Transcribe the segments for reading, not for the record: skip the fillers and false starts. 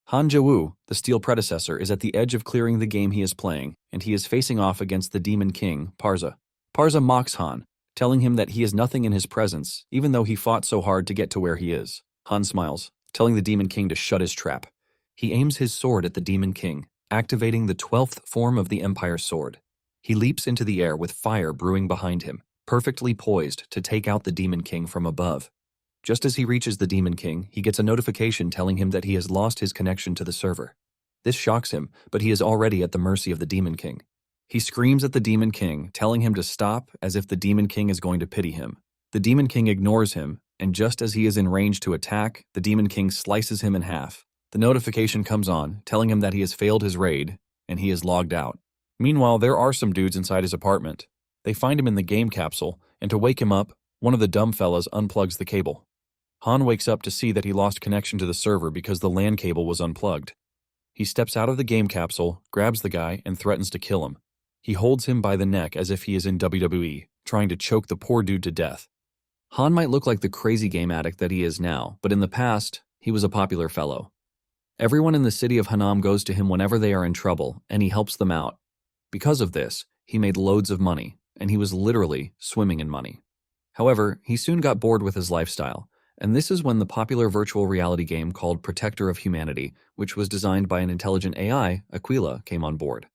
Han Jae-woo, the steel predecessor, is at the edge of clearing the game he is playing, and he is facing off against the demon king, Parza. Parza mocks Han, telling him that he is nothing in his presence, even though he fought so hard to get to where he is. Han smiles, telling the demon king to shut his trap. He aims his sword at the demon king, activating the 12th form of the Empire's sword. He leaps into the air with fire brewing behind him, perfectly poised to take out the demon king from above. Just as he reaches the demon king, he gets a notification telling him that he has lost his connection to the server. This shocks him, but he is already at the mercy of the demon king. He screams at the demon king, telling him to stop as if the demon king is going to pity him. The demon king ignores him, and just as he is in range to attack, the demon king slices him in half. The notification comes on, telling him that he has failed his raid, and he is logged out. Meanwhile, there are some dudes inside his apartment. They find him in the game capsule, and to wake him up, one of the dumb fellas unplugs the cable. Han wakes up to see that he lost connection to the server because the LAN cable was unplugged. He steps out of the game capsule, grabs the guy, and threatens to kill him. He holds him by the neck as if he is in WWE, trying to choke the poor dude to death. Han might look like the crazy game addict that he is now, but in the past, he was a popular fellow. Everyone in the city of Hanam goes to him whenever they are in trouble, and he helps them out. Because of this, he made loads of money, and he was literally swimming in money. However, he soon got bored with his lifestyle, and this is when the popular virtual reality game called Protector of Humanity, which was designed by an intelligent AI, Aquila, came on board.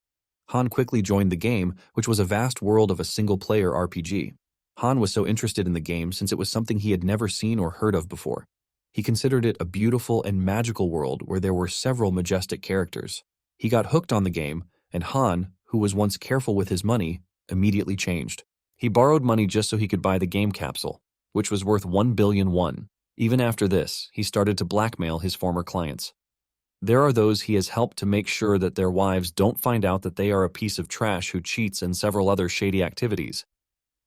Han quickly joined the game, which was a vast world of a single-player RPG. Han was so interested in the game since it was something he had never seen or heard of before. He considered it a beautiful and magical world where there were several majestic characters. He got hooked on the game, and Han, who was once careful with his money, immediately changed. He borrowed money just so he could buy the game capsule, which was worth 1 billion won. Even after this, he started to blackmail his former clients. There are those he has helped to make sure that their wives don't find out that they are a piece of trash who cheats and several other shady activities.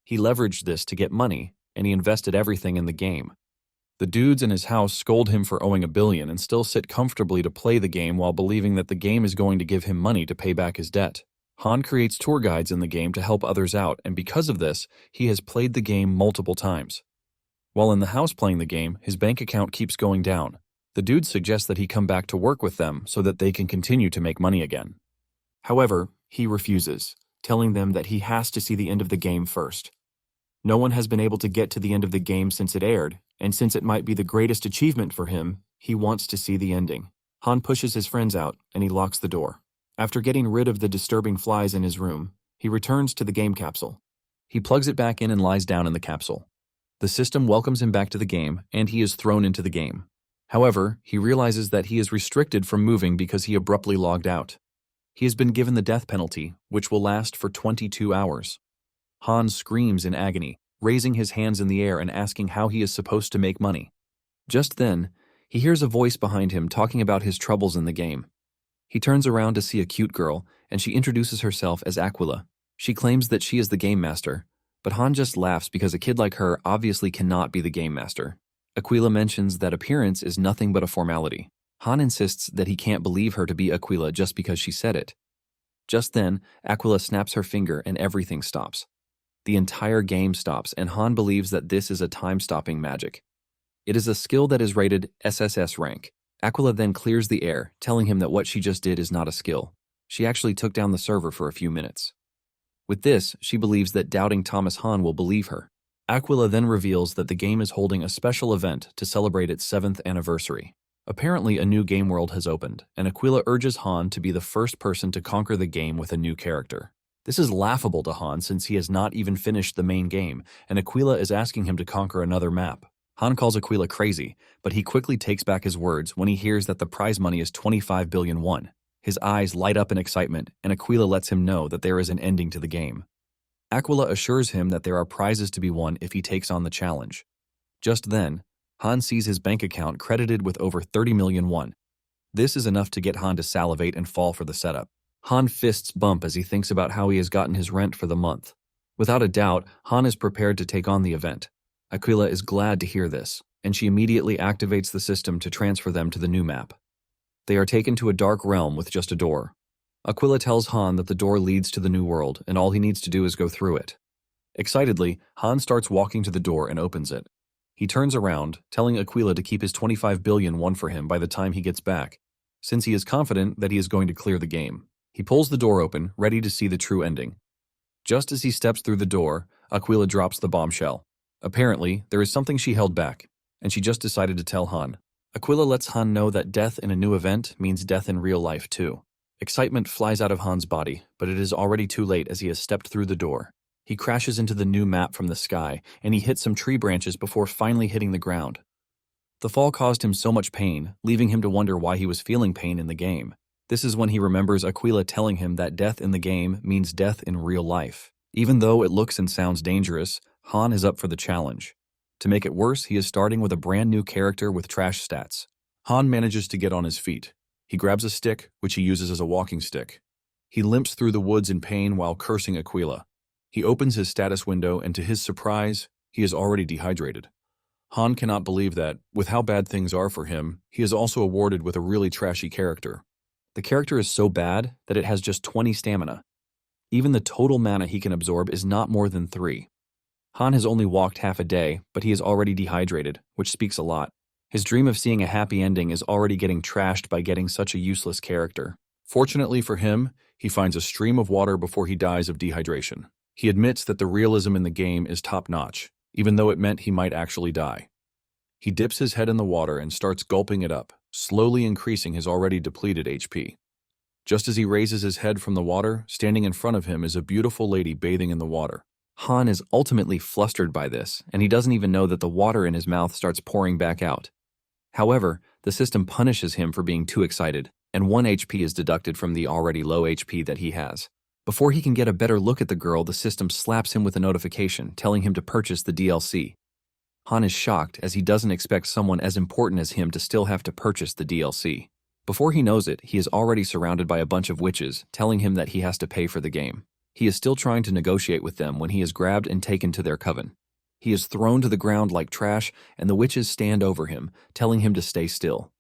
He leveraged this to get money, and he invested everything in the game. The dudes in his house scold him for owing 1 billion and still sit comfortably to play the game while believing that the game is going to give him money to pay back his debt. Han creates tour guides in the game to help others out, and because of this, he has played the game multiple times. While in the house playing the game, his bank account keeps going down. The dudes suggest that he come back to work with them so that they can continue to make money again. However, he refuses, telling them that he has to see the end of the game first. No one has been able to get to the end of the game since it aired, and since it might be the greatest achievement for him, he wants to see the ending. Han pushes his friends out, and he locks the door. After getting rid of the disturbing flies in his room, he returns to the game capsule. He plugs it back in and lies down in the capsule. The system welcomes him back to the game, and he is thrown into the game. However, he realizes that he is restricted from moving because he abruptly logged out. He has been given the death penalty, which will last for 22 hours. Han screams in agony, raising his hands in the air and asking how he is supposed to make money. Just then, he hears a voice behind him talking about his troubles in the game. He turns around to see a cute girl, and she introduces herself as Aquila. She claims that she is the game master, but Han just laughs because a kid like her obviously cannot be the game master. Aquila mentions that appearance is nothing but a formality. Han insists that he can't believe her to be Aquila just because she said it. Just then, Aquila snaps her finger and everything stops. The entire game stops, and Han believes that this is a time-stopping magic. It is a skill that is rated SSS rank. Aquila then clears the air, telling him that what she just did is not a skill. She actually took down the server for a few minutes. With this, she believes that doubting Thomas Han will believe her. Aquila then reveals that the game is holding a special event to celebrate its 7th anniversary. Apparently, a new game world has opened, and Aquila urges Han to be the first person to conquer the game with a new character. This is laughable to Han since he has not even finished the main game, and Aquila is asking him to conquer another map. Han calls Aquila crazy, but he quickly takes back his words when he hears that the prize money is 25 billion won. His eyes light up in excitement, and Aquila lets him know that there is an ending to the game. Aquila assures him that there are prizes to be won if he takes on the challenge. Just then, Han sees his bank account credited with over 30 million won. This is enough to get Han to salivate and fall for the setup. Han fists bump as he thinks about how he has gotten his rent for the month. Without a doubt, Han is prepared to take on the event. Aquila is glad to hear this, and she immediately activates the system to transfer them to the new map. They are taken to a dark realm with just a door. Aquila tells Han that the door leads to the new world, and all he needs to do is go through it. Excitedly, Han starts walking to the door and opens it. He turns around, telling Aquila to keep his 25 billion won for him by the time he gets back. since he is confident that he is going to clear the game. He pulls the door open, ready to see the true ending. Just as he steps through the door, Aquila drops the bombshell. Apparently, there is something she held back, and she just decided to tell Han. Aquila lets Han know that death in a new event means death in real life too. Excitement flies out of Han's body, but it is already too late as he has stepped through the door. He crashes into the new map from the sky, and he hits some tree branches before finally hitting the ground. The fall caused him so much pain, leaving him to wonder why he was feeling pain in the game. This is when he remembers Aquila telling him that death in the game means death in real life. Even though it looks and sounds dangerous, Han is up for the challenge. To make it worse, he is starting with a brand new character with trash stats. Han manages to get on his feet. He grabs a stick, which he uses as a walking stick. He limps through the woods in pain while cursing Aquila. He opens his status window, and to his surprise, he is already dehydrated. Han cannot believe that, with how bad things are for him, he is also awarded with a really trashy character. The character is so bad that it has just 20 stamina. Even the total mana he can absorb is not more than 3. Han has only walked half a day, but he is already dehydrated, which speaks a lot. His dream of seeing a happy ending is already getting trashed by getting such a useless character. Fortunately for him, he finds a stream of water before he dies of dehydration. He admits that the realism in the game is top-notch, even though it meant he might actually die. He dips his head in the water and starts gulping it up, slowly increasing his already depleted HP. Just as he raises his head from the water, standing in front of him is a beautiful lady bathing in the water. Han is ultimately flustered by this, and he doesn't even know that the water in his mouth starts pouring back out. However, the system punishes him for being too excited, and 1 HP is deducted from the already low HP that he has. Before he can get a better look at the girl, the system slaps him with a notification telling him to purchase the DLC. Han is shocked as he doesn't expect someone as important as him to still have to purchase the DLC. Before he knows it, he is already surrounded by a bunch of witches, telling him that he has to pay for the game. He is still trying to negotiate with them when he is grabbed and taken to their coven. He is thrown to the ground like trash, and the witches stand over him, telling him to stay still.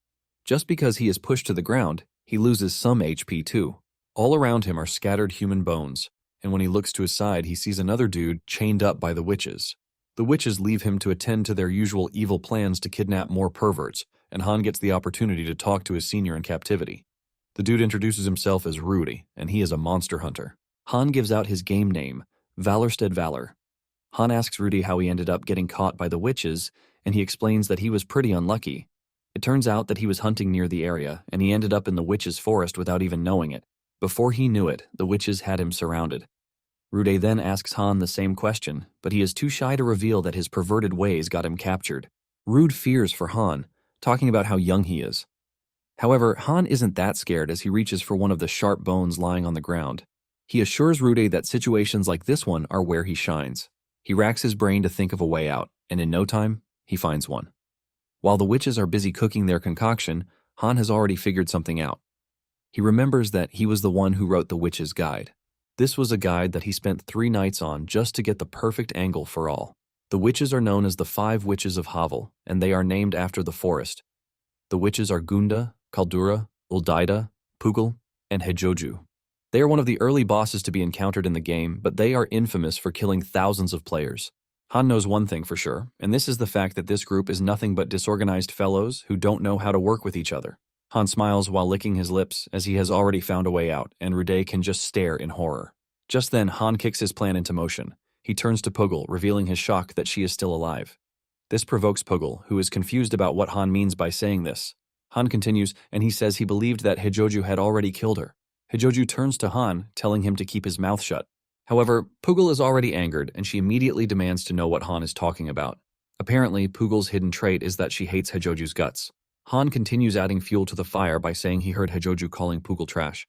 Just because he is pushed to the ground, he loses some HP too. All around him are scattered human bones, and when he looks to his side, he sees another dude chained up by the witches. The witches leave him to attend to their usual evil plans to kidnap more perverts, and Han gets the opportunity to talk to his senior in Captivity. The dude introduces himself as Rudy, and he is a monster hunter. Han gives out his game name, Valorstead Valor. Han asks Rudy how he ended up getting caught by the witches, and he explains that he was pretty unlucky. It turns out that he was hunting near the area, and he ended up in the witches' forest without even knowing it. Before he knew it, the witches had him surrounded. Rude then asks Han the same question, but he is too shy to reveal that his perverted ways got him captured. Rude fears for Han, talking about how young he is. However, Han isn't that scared as he reaches for one of the sharp bones lying on the ground. He assures Rude that situations like this one are where he shines. He racks his brain to think of a way out, and in no time, he finds one. While the witches are busy cooking their concoction, Han has already figured something out. He remembers that he was the one who wrote the Witch's Guide. This was a guide that he spent 3 nights on just to get the perfect angle for all. The witches are known as the 5 Witches of Havel, and they are named after the forest. The witches are Gunda, Kaldura, Uldaida, Pugel, and Hejoju. They are one of the early bosses to be encountered in the game, but they are infamous for killing thousands of players. Han knows one thing for sure, and this is the fact that this group is nothing but disorganized fellows who don't know how to work with each other. Han smiles while licking his lips as he has already found a way out, and Rude can just stare in horror. Just then, Han kicks his plan into motion. He turns to Pugel, revealing his shock that she is still alive. This provokes Pugel, who is confused about what Han means by saying this. Han continues, and he says he believed that Hejoju had already killed her. Hejoju turns to Han, telling him to keep his mouth shut. However, Pugel is already angered, and she immediately demands to know what Han is talking about. Apparently, Pugel's hidden trait is that she hates Hejoju's guts. Han continues adding fuel to the fire by saying he heard Hejoju calling Pugel trash.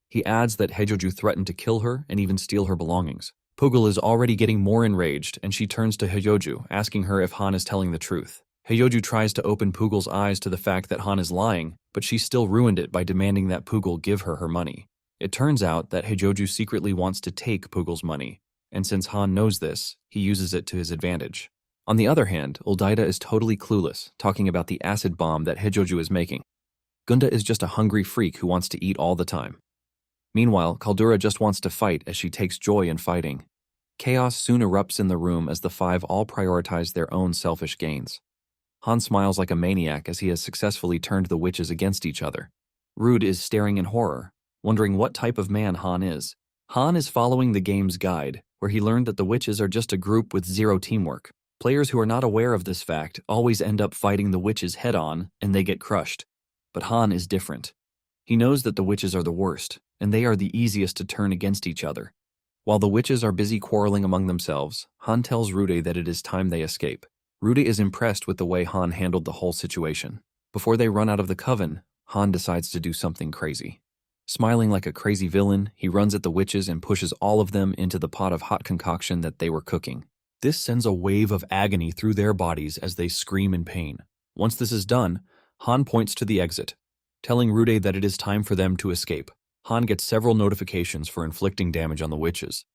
He adds that Hejoju threatened to kill her and even steal her belongings. Pugel is already getting more enraged, and she turns to Hejoju, asking her if Han is telling the truth. Hejoju tries to open Pugel's eyes to the fact that Han is lying, but she still ruined it by demanding that Pugel give her her money. It turns out that Hejoju secretly wants to take Pugel's money, and since Han knows this, he uses it to his advantage. On the other hand, Uldaida is totally clueless, talking about the acid bomb that Hejoju is making. Gunda is just a hungry freak who wants to eat all the time. Meanwhile, Kaldura just wants to fight as she takes joy in fighting. Chaos soon erupts in the room as the 5 all prioritize their own selfish gains. Han smiles like a maniac as he has successfully turned the witches against each other. Rude is staring in horror, wondering what type of man Han is. Han is following the game's guide, where he learned that the witches are just a group with zero teamwork. Players who are not aware of this fact always end up fighting the witches head-on, and they get crushed. But Han is different. He knows that the witches are the worst, and they are the easiest to turn against each other. While the witches are busy quarreling among themselves, Han tells Rude that it is time they escape. Rude is impressed with the way Han handled the whole situation. Before they run out of the coven, Han decides to do something crazy. Smiling like a crazy villain, he runs at the witches and pushes all of them into the pot of hot concoction that they were cooking. This sends a wave of agony through their bodies as they scream in pain. Once this is done, Han points to the exit, telling Rude that it is time for them to escape. Han gets several notifications for inflicting damage on the witches.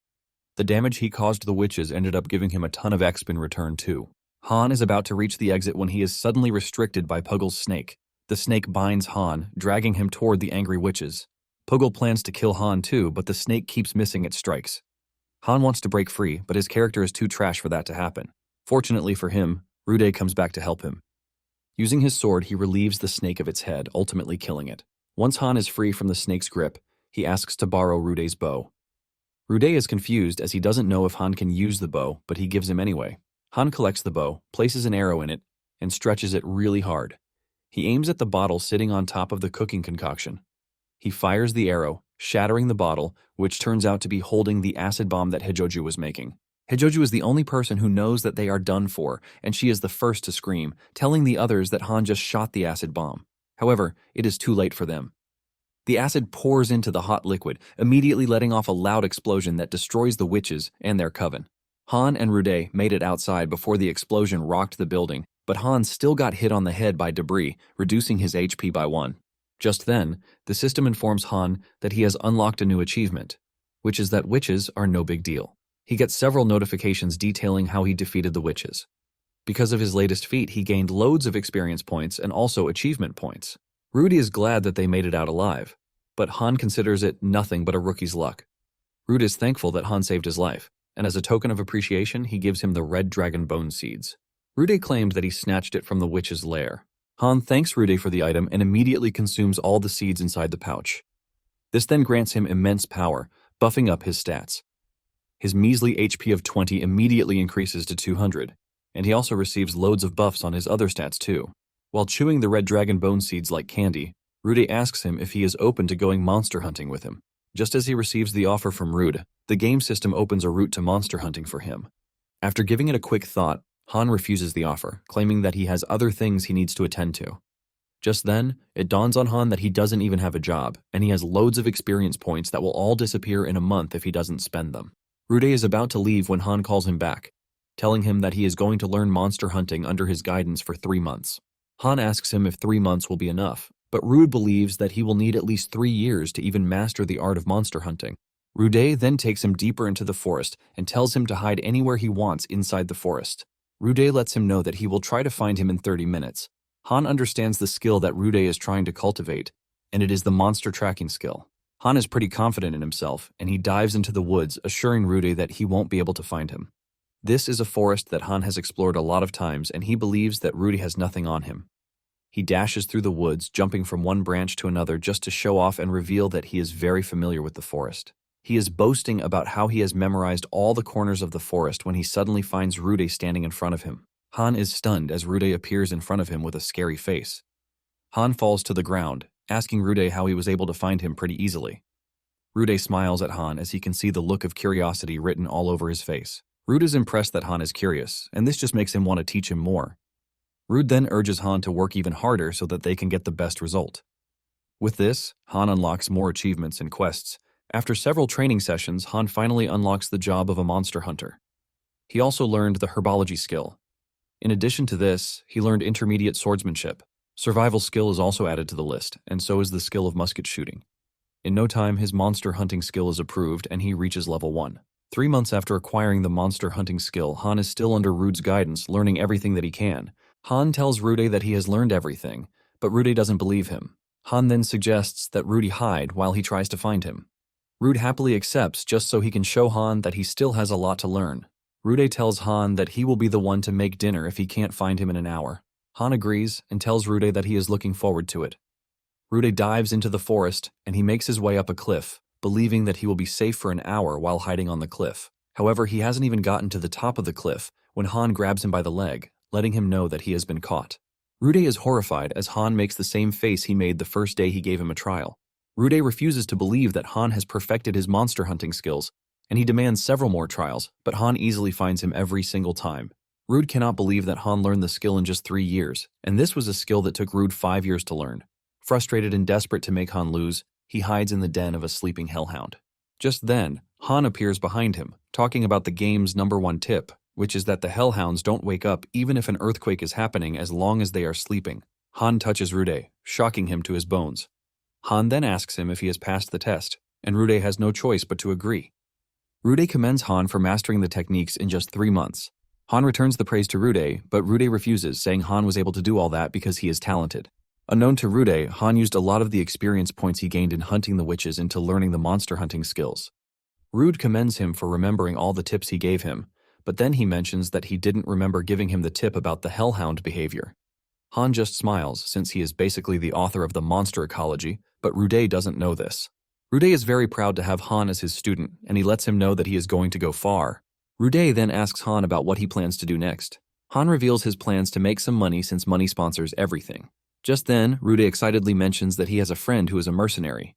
The damage he caused the witches ended up giving him a ton of XP in return too. Han is about to reach the exit when he is suddenly restricted by Puggle's snake. The snake binds Han, dragging him toward the angry witches. Puggle plans to kill Han too, but the snake keeps missing its strikes. Han wants to break free, but his character is too trash for that to happen. Fortunately for him, Rude comes back to help him. Using his sword, he relieves the snake of its head, ultimately killing it. Once Han is free from the snake's grip, he asks to borrow Rude's bow. Rude is confused as he doesn't know if Han can use the bow, but he gives him anyway. Han collects the bow, places an arrow in it, and stretches it really hard. He aims at the bottle sitting on top of the cooking concoction. He fires the arrow, shattering the bottle, which turns out to be holding the acid bomb that Hijoju was making. Hijoju is the only person who knows that they are done for, and she is the first to scream, telling the others that Han just shot the acid bomb. However, it is too late for them. The acid pours into the hot liquid, immediately letting off a loud explosion that destroys the witches and their coven. Han and Rude made it outside before the explosion rocked the building, but Han still got hit on the head by debris, reducing his HP by 1. Just then, the system informs Han that he has unlocked a new achievement, which is that witches are no big deal. He gets several notifications detailing how he defeated the witches. Because of his latest feat, he gained loads of experience points and also achievement points. Rude is glad that they made it out alive, but Han considers it nothing but a rookie's luck. Rude is thankful that Han saved his life, and as a token of appreciation, he gives him the red dragon bone seeds. Rude claimed that he snatched it from the witch's lair. Han thanks Rude for the item and immediately consumes all the seeds inside the pouch. This then grants him immense power, buffing up his stats. His measly HP of 20 immediately increases to 200, and he also receives loads of buffs on his other stats too. While chewing the red dragon bone seeds like candy, Rude asks him if he is open to going monster hunting with him. Just as he receives the offer from Rude, the game system opens a route to monster hunting for him. After giving it a quick thought, Han refuses the offer, claiming that he has other things he needs to attend to. Just then, it dawns on Han that he doesn't even have a job, and he has loads of experience points that will all disappear in a month if he doesn't spend them. Rude is about to leave when Han calls him back, telling him that he is going to learn monster hunting under his guidance for 3 months. Han asks him if 3 months will be enough, but Rude believes that he will need at least 3 years to even master the art of monster hunting. Rude then takes him deeper into the forest and tells him to hide anywhere he wants inside the forest. Rude lets him know that he will try to find him in 30 minutes. Han understands the skill that Rude is trying to cultivate, and it is the monster tracking skill. Han is pretty confident in himself, and he dives into the woods, assuring Rude that he won't be able to find him. This is a forest that Han has explored a lot of times, and he believes that Rude has nothing on him. He dashes through the woods, jumping from one branch to another just to show off and reveal that he is very familiar with the forest. He is boasting about how he has memorized all the corners of the forest when he suddenly finds Rude standing in front of him. Han is stunned as Rude appears in front of him with a scary face. Han falls to the ground, asking Rude how he was able to find him pretty easily. Rude smiles at Han as he can see the look of curiosity written all over his face. Rude is impressed that Han is curious, and this just makes him want to teach him more. Rude then urges Han to work even harder so that they can get the best result. With this, Han unlocks more achievements and quests. After several training sessions, Han finally unlocks the job of a monster hunter. He also learned the herbology skill. In addition to this, he learned intermediate swordsmanship. Survival skill is also added to the list, and so is the skill of musket shooting. In no time, his monster hunting skill is approved and he reaches level 1. 3 months after acquiring the monster hunting skill, Han is still under Rude's guidance, learning everything that he can. Han tells Rude that he has learned everything, but Rude doesn't believe him. Han then suggests that Rude hide while he tries to find him. Rude happily accepts just so he can show Han that he still has a lot to learn. Rude tells Han that he will be the one to make dinner if he can't find him in an hour. Han agrees and tells Rude that he is looking forward to it. Rude dives into the forest, and he makes his way up a cliff, believing that he will be safe for an hour while hiding on the cliff. However, he hasn't even gotten to the top of the cliff when Han grabs him by the leg, letting him know that he has been caught. Rude is horrified as Han makes the same face he made the first day he gave him a trial. Rude refuses to believe that Han has perfected his monster hunting skills, and he demands several more trials, but Han easily finds him every single time. Rude cannot believe that Han learned the skill in just 3 years, and this was a skill that took Rude 5 years to learn. Frustrated and desperate to make Han lose, he hides in the den of a sleeping hellhound. Just then, Han appears behind him, talking about the game's #1 tip, which is that the hellhounds don't wake up even if an earthquake is happening as long as they are sleeping. Han touches Rude, shocking him to his bones. Han then asks him if he has passed the test, and Rude has no choice but to agree. Rude commends Han for mastering the techniques in just 3 months. Han returns the praise to Rude, but Rude refuses, saying Han was able to do all that because he is talented. Unknown to Rude, Han used a lot of the experience points he gained in hunting the witches into learning the monster hunting skills. Rude commends him for remembering all the tips he gave him, but then he mentions that he didn't remember giving him the tip about the hellhound behavior. Han just smiles, since he is basically the author of the monster ecology, but Rude doesn't know this. Rude is very proud to have Han as his student, and he lets him know that he is going to go far. Rude then asks Han about what he plans to do next. Han reveals his plans to make some money since money sponsors everything. Just then, Rude excitedly mentions that he has a friend who is a mercenary.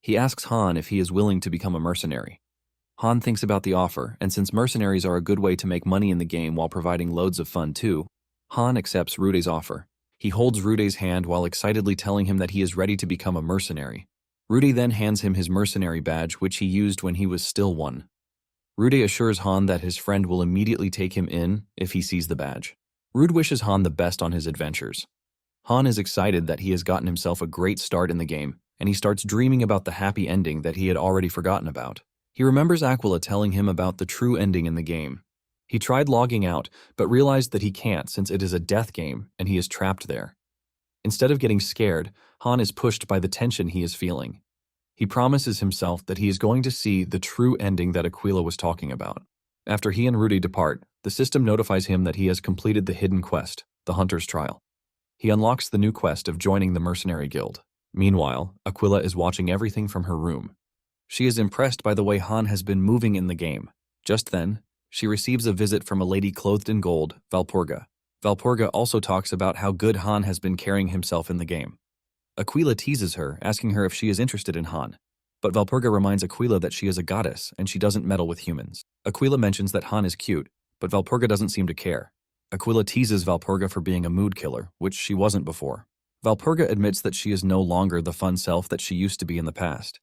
He asks Han if he is willing to become a mercenary. Han thinks about the offer, and since mercenaries are a good way to make money in the game while providing loads of fun too, Han accepts Rude's offer. He holds Rude's hand while excitedly telling him that he is ready to become a mercenary. Rude then hands him his mercenary badge, which he used when he was still one. Rude assures Han that his friend will immediately take him in if he sees the badge. Rude wishes Han the best on his adventures. Han is excited that he has gotten himself a great start in the game, and he starts dreaming about the happy ending that he had already forgotten about. He remembers Aquila telling him about the true ending in the game. He tried logging out, but realized that he can't since it is a death game and he is trapped there. Instead of getting scared, Han is pushed by the tension he is feeling. He promises himself that he is going to see the true ending that Aquila was talking about. After he and Rude depart, the system notifies him that he has completed the hidden quest, the Hunter's Trial. He unlocks the new quest of joining the Mercenary Guild. Meanwhile, Aquila is watching everything from her room. She is impressed by the way Han has been moving in the game. Just then, she receives a visit from a lady clothed in gold, Valpergus. Valpergus also talks about how good Han has been carrying himself in the game. Aquila teases her, asking her if she is interested in Han. But Valpergus reminds Aquila that she is a goddess and she doesn't meddle with humans. Aquila mentions that Han is cute, but Valpergus doesn't seem to care. Aquila teases Valpergus for being a mood killer, which she wasn't before. Valpergus admits that she is no longer the fun self that she used to be in the past.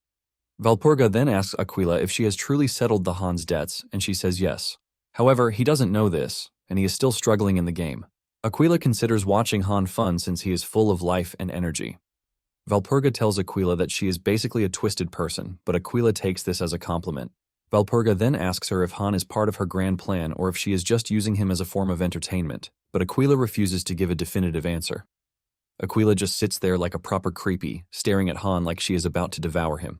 Valpergus then asks Aquila if she has truly settled the Han's debts, and she says yes. However, he doesn't know this, and he is still struggling in the game. Aquila considers watching Han fun since he is full of life and energy. Valpergus tells Aquila that she is basically a twisted person, but Aquila takes this as a compliment. Valpergus then asks her if Han is part of her grand plan or if she is just using him as a form of entertainment, but Aquila refuses to give a definitive answer. Aquila just sits there like a proper creepy, staring at Han like she is about to devour him.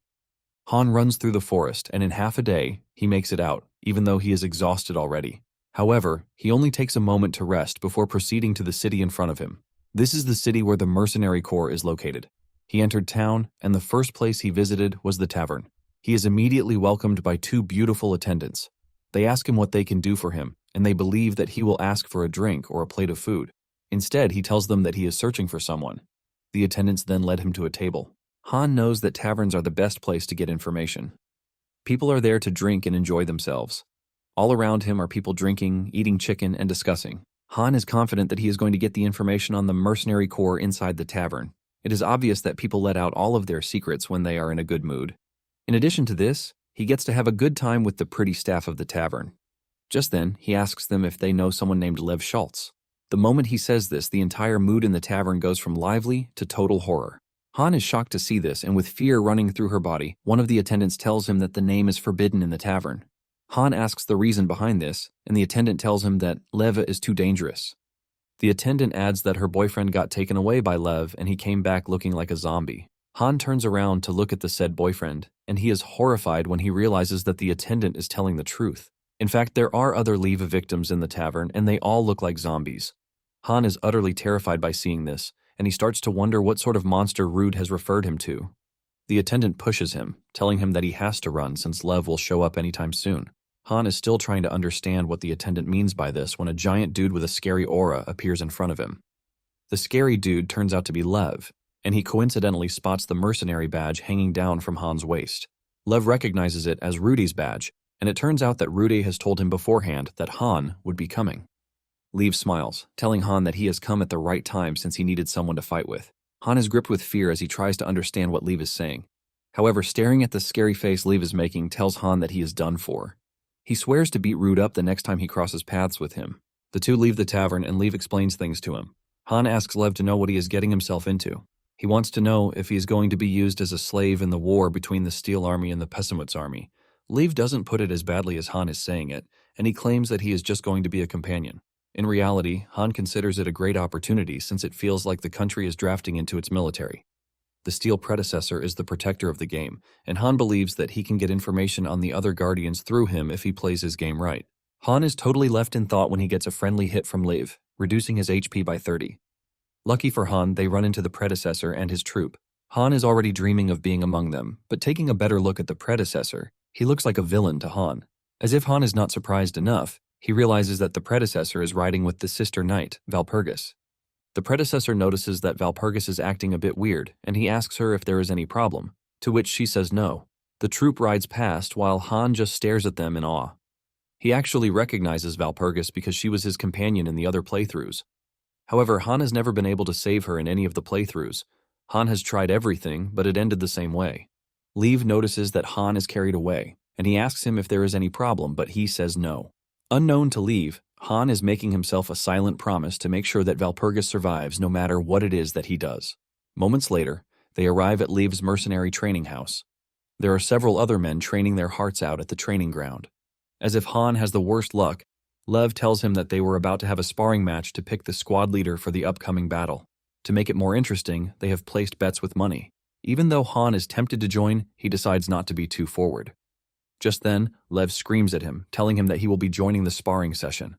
Han runs through the forest, and in half a day, he makes it out, even though he is exhausted already. However, he only takes a moment to rest before proceeding to the city in front of him. This is the city where the Mercenary Corps is located. He entered town, and the first place he visited was the tavern. He is immediately welcomed by 2 beautiful attendants. They ask him what they can do for him, and they believe that he will ask for a drink or a plate of food. Instead, he tells them that he is searching for someone. The attendants then led him to a table. Han knows that taverns are the best place to get information. People are there to drink and enjoy themselves. All around him are people drinking, eating chicken, and discussing. Han is confident that he is going to get the information on the Mercenary Corps inside the tavern. It is obvious that people let out all of their secrets when they are in a good mood. In addition to this, he gets to have a good time with the pretty staff of the tavern. Just then, he asks them if they know someone named Lev Schultz. The moment he says this, the entire mood in the tavern goes from lively to total horror. Han is shocked to see this, and with fear running through her body, one of the attendants tells him that the name is forbidden in the tavern. Han asks the reason behind this, and the attendant tells him that Lev is too dangerous. The attendant adds that her boyfriend got taken away by Lev and he came back looking like a zombie. Han turns around to look at the said boyfriend, and he is horrified when he realizes that the attendant is telling the truth. In fact, there are other Lev victims in the tavern, and they all look like zombies. Han is utterly terrified by seeing this, and he starts to wonder what sort of monster Rude has referred him to. The attendant pushes him, telling him that he has to run since Lev will show up anytime soon. Han is still trying to understand what the attendant means by this when a giant dude with a scary aura appears in front of him. The scary dude turns out to be Lev, and he coincidentally spots the mercenary badge hanging down from Han's waist. Lev recognizes it as Rudy's badge, and it turns out that Rudy has told him beforehand that Han would be coming. Lev smiles, telling Han that he has come at the right time since he needed someone to fight with. Han is gripped with fear as he tries to understand what Lev is saying. However, staring at the scary face Lev is making tells Han that he is done for. He swears to beat Rude up the next time he crosses paths with him. The two leave the tavern and Lev explains things to him. Han asks Lev to know what he is getting himself into. He wants to know if he is going to be used as a slave in the war between the Steel Army and the Pessimut's army. Lev doesn't put it as badly as Han is saying it, and he claims that he is just going to be a companion. In reality, Han considers it a great opportunity since it feels like the country is drafting into its military. The Steel Predecessor is the protector of the game, and Han believes that he can get information on the other Guardians through him if he plays his game right. Han is totally left in thought when he gets a friendly hit from Lev, reducing his HP by 30. Lucky for Han, they run into the Predecessor and his troop. Han is already dreaming of being among them, but taking a better look at the Predecessor, he looks like a villain to Han. As if Han is not surprised enough, he realizes that the Predecessor is riding with the sister knight, Valpergus. The Predecessor notices that Valpergus is acting a bit weird, and he asks her if there is any problem, to which she says no. The troop rides past while Han just stares at them in awe. He actually recognizes Valpergus because she was his companion in the other playthroughs. However, Han has never been able to save her in any of the playthroughs. Han has tried everything, but it ended the same way. Lev notices that Han is carried away, and he asks him if there is any problem, but he says no. Unknown to Lev, Han is making himself a silent promise to make sure that Valpergus survives no matter what it is that he does. Moments later, they arrive at Lev's mercenary training house. There are several other men training their hearts out at the training ground. As if Han has the worst luck, Lev tells him that they were about to have a sparring match to pick the squad leader for the upcoming battle. To make it more interesting, they have placed bets with money. Even though Han is tempted to join, he decides not to be too forward. Just then, Lev screams at him, telling him that he will be joining the sparring session.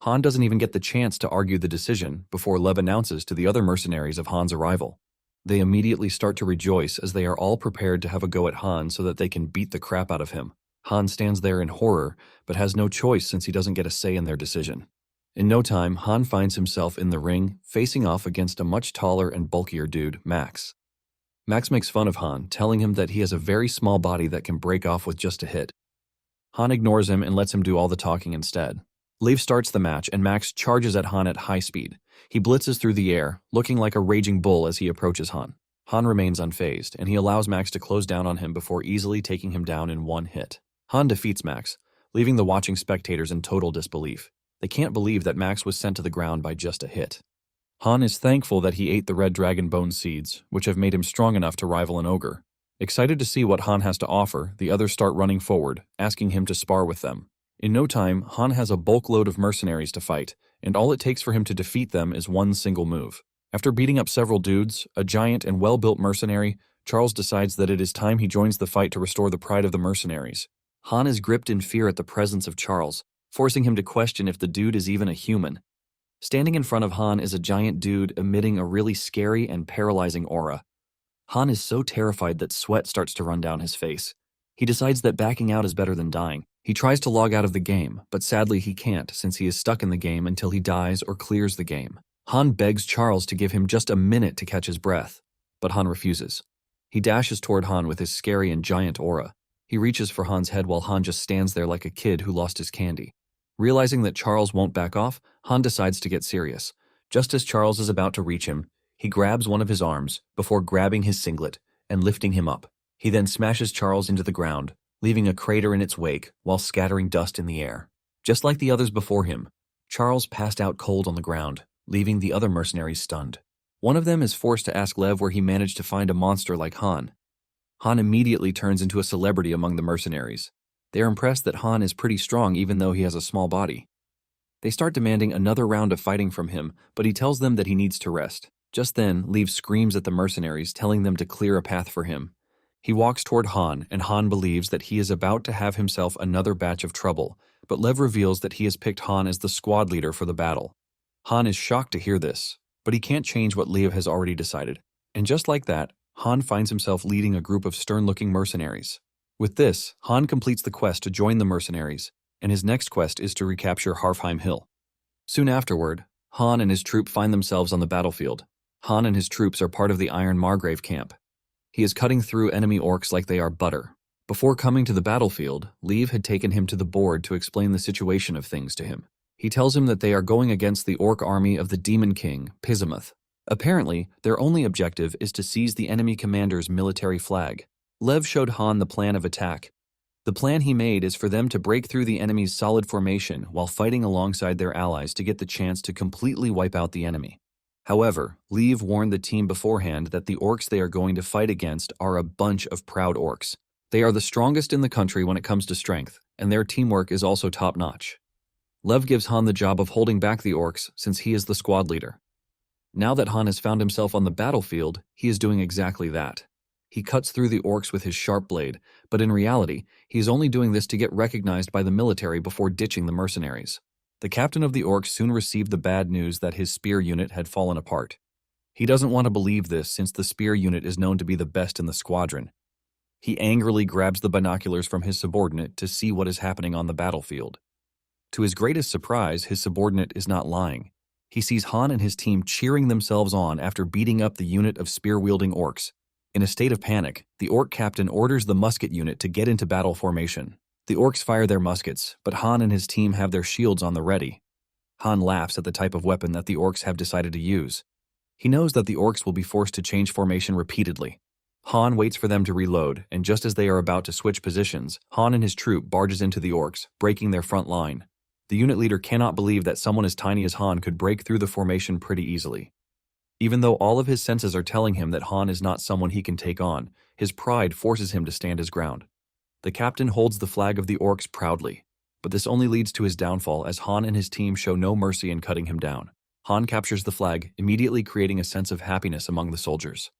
Han doesn't even get the chance to argue the decision before Lev announces to the other mercenaries of Han's arrival. They immediately start to rejoice as they are all prepared to have a go at Han so that they can beat the crap out of him. Han stands there in horror, but has no choice since he doesn't get a say in their decision. In no time, Han finds himself in the ring, facing off against a much taller and bulkier dude, Max. Max makes fun of Han, telling him that he has a very small body that can break off with just a hit. Han ignores him and lets him do all the talking instead. Lev starts the match, and Max charges at Han at high speed. He blitzes through the air, looking like a raging bull as he approaches Han. Han remains unfazed, and he allows Max to close down on him before easily taking him down in one hit. Han defeats Max, leaving the watching spectators in total disbelief. They can't believe that Max was sent to the ground by just a hit. Han is thankful that he ate the red dragon bone seeds, which have made him strong enough to rival an ogre. Excited to see what Han has to offer, the others start running forward, asking him to spar with them. In no time, Han has a bulk load of mercenaries to fight, and all it takes for him to defeat them is one single move. After beating up several dudes, a giant and well-built mercenary, Charles decides that it is time he joins the fight to restore the pride of the mercenaries. Han is gripped in fear at the presence of Charles, forcing him to question if the dude is even a human. Standing in front of Han is a giant dude emitting a really scary and paralyzing aura. Han is so terrified that sweat starts to run down his face. He decides that backing out is better than dying. He tries to log out of the game, but sadly he can't since he is stuck in the game until he dies or clears the game. Han begs Charles to give him just a minute to catch his breath, but Han refuses. He dashes toward Han with his scary and giant aura. He reaches for Han's head while Han just stands there like a kid who lost his candy. Realizing that Charles won't back off, Han decides to get serious. Just as Charles is about to reach him, he grabs one of his arms before grabbing his singlet and lifting him up. He then smashes Charles into the ground, leaving a crater in its wake while scattering dust in the air. Just like the others before him, Charles passed out cold on the ground, leaving the other mercenaries stunned. One of them is forced to ask Lev where he managed to find a monster like Han. Han immediately turns into a celebrity among the mercenaries. They are impressed that Han is pretty strong even though he has a small body. They start demanding another round of fighting from him, but he tells them that he needs to rest. Just then, Lev screams at the mercenaries, telling them to clear a path for him. He walks toward Han, and Han believes that he is about to have himself another batch of trouble, but Lev reveals that he has picked Han as the squad leader for the battle. Han is shocked to hear this, but he can't change what Liev has already decided. And just like that, Han finds himself leading a group of stern-looking mercenaries. With this, Han completes the quest to join the mercenaries, and his next quest is to recapture Harheim Hill. Soon afterward, Han and his troop find themselves on the battlefield. Han and his troops are part of the Iron Margrave camp. He is cutting through enemy orcs like they are butter. Before coming to the battlefield, Liev had taken him to the board to explain the situation of things to him. He tells him that they are going against the orc army of the Demon King, Pizimuth. Apparently, their only objective is to seize the enemy commander's military flag. Lev showed Han the plan of attack. The plan he made is for them to break through the enemy's solid formation while fighting alongside their allies to get the chance to completely wipe out the enemy. However, Liev warned the team beforehand that the orcs they are going to fight against are a bunch of proud orcs. They are the strongest in the country when it comes to strength, and their teamwork is also top-notch. Lev gives Han the job of holding back the orcs since he is the squad leader. Now that Han has found himself on the battlefield, he is doing exactly that. He cuts through the orcs with his sharp blade, but in reality, he is only doing this to get recognized by the military before ditching the mercenaries. The captain of the orcs soon received the bad news that his spear unit had fallen apart. He doesn't want to believe this since the spear unit is known to be the best in the squadron. He angrily grabs the binoculars from his subordinate to see what is happening on the battlefield. To his greatest surprise, his subordinate is not lying. He sees Han and his team cheering themselves on after beating up the unit of spear-wielding orcs. In a state of panic, the orc captain orders the musket unit to get into battle formation. The orcs fire their muskets, but Han and his team have their shields on the ready. Han laughs at the type of weapon that the orcs have decided to use. He knows that the orcs will be forced to change formation repeatedly. Han waits for them to reload, and just as they are about to switch positions, Han and his troop barges into the orcs, breaking their front line. The unit leader cannot believe that someone as tiny as Han could break through the formation pretty easily. Even though all of his senses are telling him that Han is not someone he can take on, his pride forces him to stand his ground. The captain holds the flag of the orcs proudly, but this only leads to his downfall as Han and his team show no mercy in cutting him down. Han captures the flag, immediately creating a sense of happiness among the soldiers.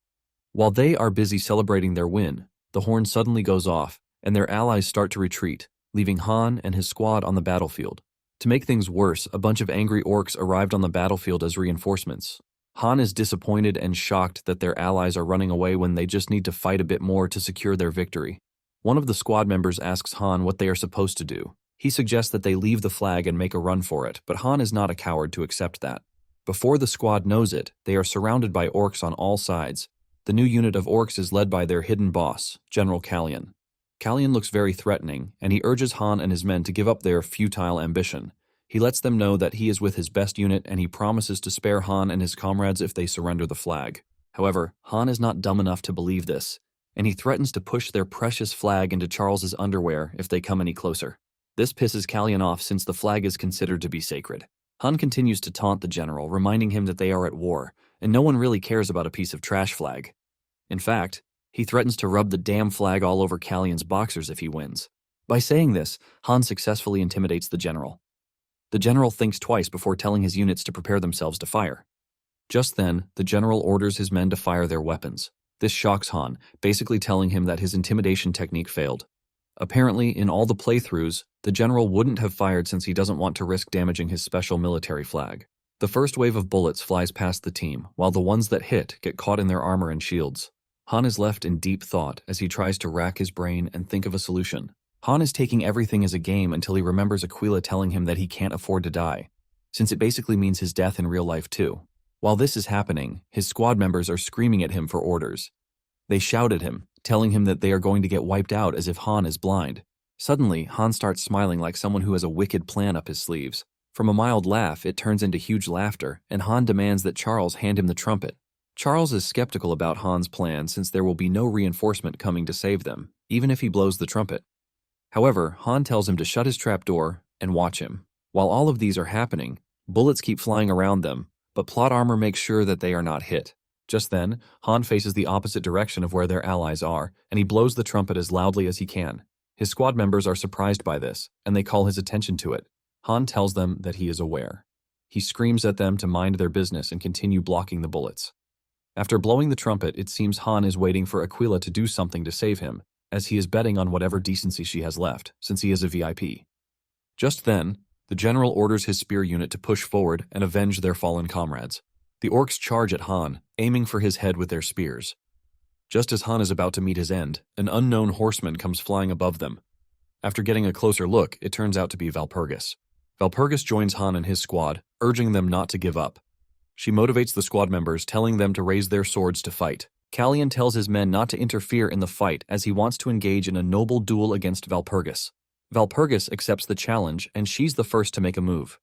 While they are busy celebrating their win, the horn suddenly goes off, and their allies start to retreat, leaving Han and his squad on the battlefield. To make things worse, a bunch of angry orcs arrived on the battlefield as reinforcements. Han is disappointed and shocked that their allies are running away when they just need to fight a bit more to secure their victory. One of the squad members asks Han what they are supposed to do. He suggests that they leave the flag and make a run for it, but Han is not a coward to accept that. Before the squad knows it, they are surrounded by orcs on all sides. The new unit of orcs is led by their hidden boss, General Kallian. Kallian looks very threatening, and he urges Han and his men to give up their futile ambition. He lets them know that he is with his best unit and he promises to spare Han and his comrades if they surrender the flag. However, Han is not dumb enough to believe this, and he threatens to push their precious flag into Charles's underwear if they come any closer. This pisses Kallian off since the flag is considered to be sacred. Han continues to taunt the general, reminding him that they are at war, and no one really cares about a piece of trash flag. In fact, he threatens to rub the damn flag all over Kallian's boxers if he wins. By saying this, Han successfully intimidates the general. The general thinks twice before telling his units to prepare themselves to fire. Just then, the general orders his men to fire their weapons. This shocks Han, basically telling him that his intimidation technique failed. Apparently, in all the playthroughs, the general wouldn't have fired since he doesn't want to risk damaging his special military flag. The first wave of bullets flies past the team, while the ones that hit get caught in their armor and shields. Han is left in deep thought as he tries to rack his brain and think of a solution. Han is taking everything as a game until he remembers Aquila telling him that he can't afford to die, since it basically means his death in real life too. While this is happening, his squad members are screaming at him for orders. They shout at him, telling him that they are going to get wiped out as if Han is blind. Suddenly, Han starts smiling like someone who has a wicked plan up his sleeves. From a mild laugh, it turns into huge laughter, and Han demands that Charles hand him the trumpet. Charles is skeptical about Han's plan since there will be no reinforcement coming to save them, even if he blows the trumpet. However, Han tells him to shut his trapdoor and watch him. While all of these are happening, bullets keep flying around them, but plot armor makes sure that they are not hit. Just then, Han faces the opposite direction of where their allies are, and he blows the trumpet as loudly as he can. His squad members are surprised by this, and they call his attention to it. Han tells them that he is aware. He screams at them to mind their business and continue blocking the bullets. After blowing the trumpet, it seems Han is waiting for Aquila to do something to save him, as he is betting on whatever decency she has left, since he is a VIP. Just then, the general orders his spear unit to push forward and avenge their fallen comrades. The orcs charge at Han, aiming for his head with their spears. Just as Han is about to meet his end, an unknown horseman comes flying above them. After getting a closer look, it turns out to be Valpergus. Valpergus joins Han and his squad, urging them not to give up. She motivates the squad members, telling them to raise their swords to fight. Callion tells his men not to interfere in the fight as he wants to engage in a noble duel against Valpergus. Valpergus accepts the challenge, and she's the first to make a move.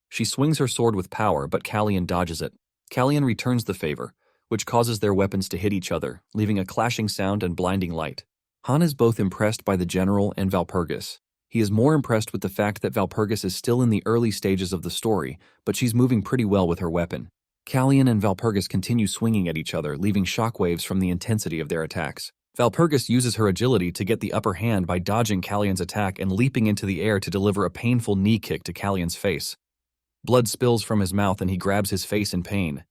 She swings her sword with power, but Callion dodges it. Callion returns the favor, which causes their weapons to hit each other, leaving a clashing sound and blinding light. Han is both impressed by the general and Valpergus. He is more impressed with the fact that Valpergus is still in the early stages of the story, but she's moving pretty well with her weapon. Callion and Valpergus continue swinging at each other, leaving shockwaves from the intensity of their attacks. Valpergus uses her agility to get the upper hand by dodging Callion's attack and leaping into the air to deliver a painful knee kick to Callion's face. Blood spills from his mouth and he grabs his face in pain.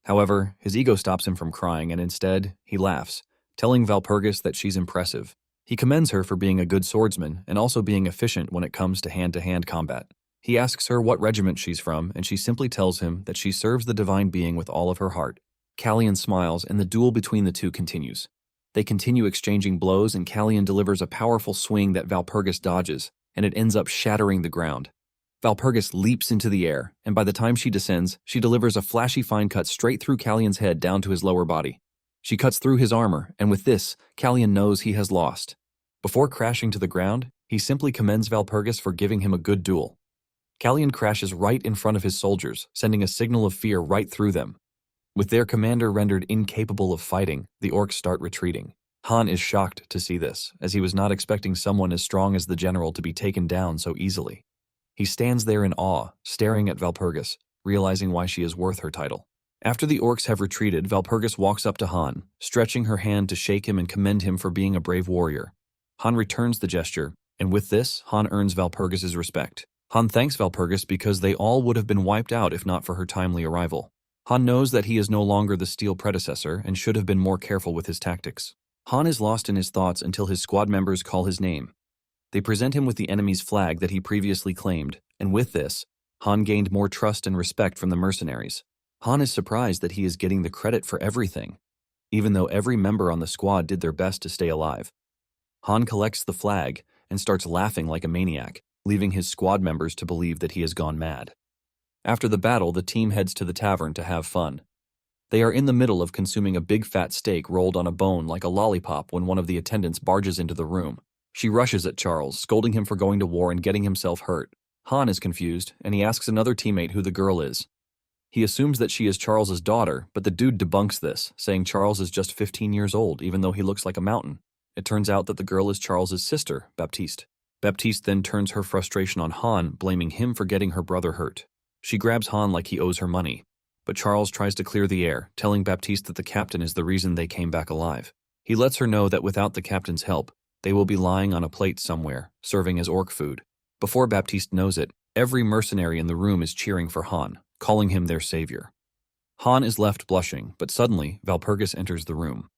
However, his ego stops him from crying and instead, he laughs, telling Valpergus that she's impressive. He commends her for being a good swordsman and also being efficient when it comes to hand-to-hand combat. He asks her what regiment she's from, and she simply tells him that she serves the divine being with all of her heart. Callion smiles, and the duel between the two continues. They continue exchanging blows, and Callion delivers a powerful swing that Valpergus dodges, and it ends up shattering the ground. Valpergus leaps into the air, and by the time she descends, she delivers a flashy fine cut straight through Callion's head down to his lower body. She cuts through his armor, and with this, Callion knows he has lost. Before crashing to the ground, he simply commends Valpergus for giving him a good duel. Callion crashes right in front of his soldiers, sending a signal of fear right through them. With their commander rendered incapable of fighting, the orcs start retreating. Han is shocked to see this, as he was not expecting someone as strong as the general to be taken down so easily. He stands there in awe, staring at Valpergus, realizing why she is worth her title. After the orcs have retreated, Valpergus walks up to Han, stretching her hand to shake him and commend him for being a brave warrior. Han returns the gesture, and with this, Han earns Valpergus's respect. Han thanks Valpergus because they all would have been wiped out if not for her timely arrival. Han knows that he is no longer the steel predecessor and should have been more careful with his tactics. Han is lost in his thoughts until his squad members call his name. They present him with the enemy's flag that he previously claimed, and with this, Han gained more trust and respect from the mercenaries. Han is surprised that he is getting the credit for everything, even though every member on the squad did their best to stay alive. Han collects the flag and starts laughing like a maniac, leaving his squad members to believe that he has gone mad. After the battle, the team heads to the tavern to have fun. They are in the middle of consuming a big fat steak rolled on a bone like a lollipop when one of the attendants barges into the room. She rushes at Charles, scolding him for going to war and getting himself hurt. Han is confused, and he asks another teammate who the girl is. He assumes that she is Charles's daughter, but the dude debunks this, saying Charles is just 15 years old, even though he looks like a mountain. It turns out that the girl is Charles's sister, Baptiste. Baptiste then turns her frustration on Han, blaming him for getting her brother hurt. She grabs Han like he owes her money, but Charles tries to clear the air, telling Baptiste that the captain is the reason they came back alive. He lets her know that without the captain's help, they will be lying on a plate somewhere, serving as orc food. Before Baptiste knows it, every mercenary in the room is cheering for Han, calling him their savior. Han is left blushing, but suddenly, Valpergus enters the room.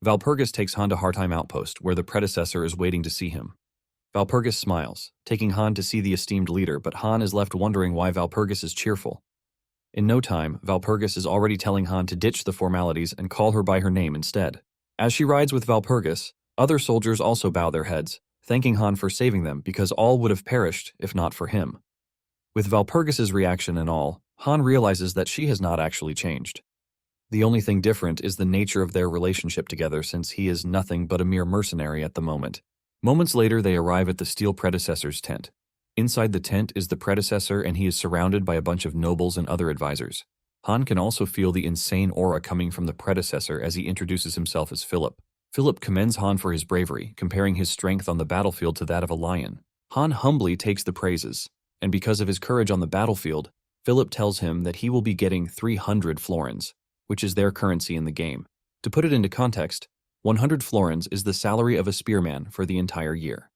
Valpergus takes Han to Harheim outpost, where the predecessor is waiting to see him. Valpergus smiles, taking Han to see the esteemed leader, but Han is left wondering why Valpergus is cheerful. In no time, Valpergus is already telling Han to ditch the formalities and call her by her name instead. As she rides with Valpergus, other soldiers also bow their heads, thanking Han for saving them because all would have perished if not for him. With Valpergus's reaction and all, Han realizes that she has not actually changed. The only thing different is the nature of their relationship together, since he is nothing but a mere mercenary at the moment. Moments later, they arrive at the steel predecessor's tent. Inside the tent is the predecessor, and he is surrounded by a bunch of nobles and other advisors. Han can also feel the insane aura coming from the predecessor as he introduces himself as Philip. Philip commends Han for his bravery, comparing his strength on the battlefield to that of a lion. Han humbly takes the praises, and because of his courage on the battlefield, Philip tells him that he will be getting 300 florins, which is their currency in the game. To put it into context, 100 florins is the salary of a spearman for the entire year.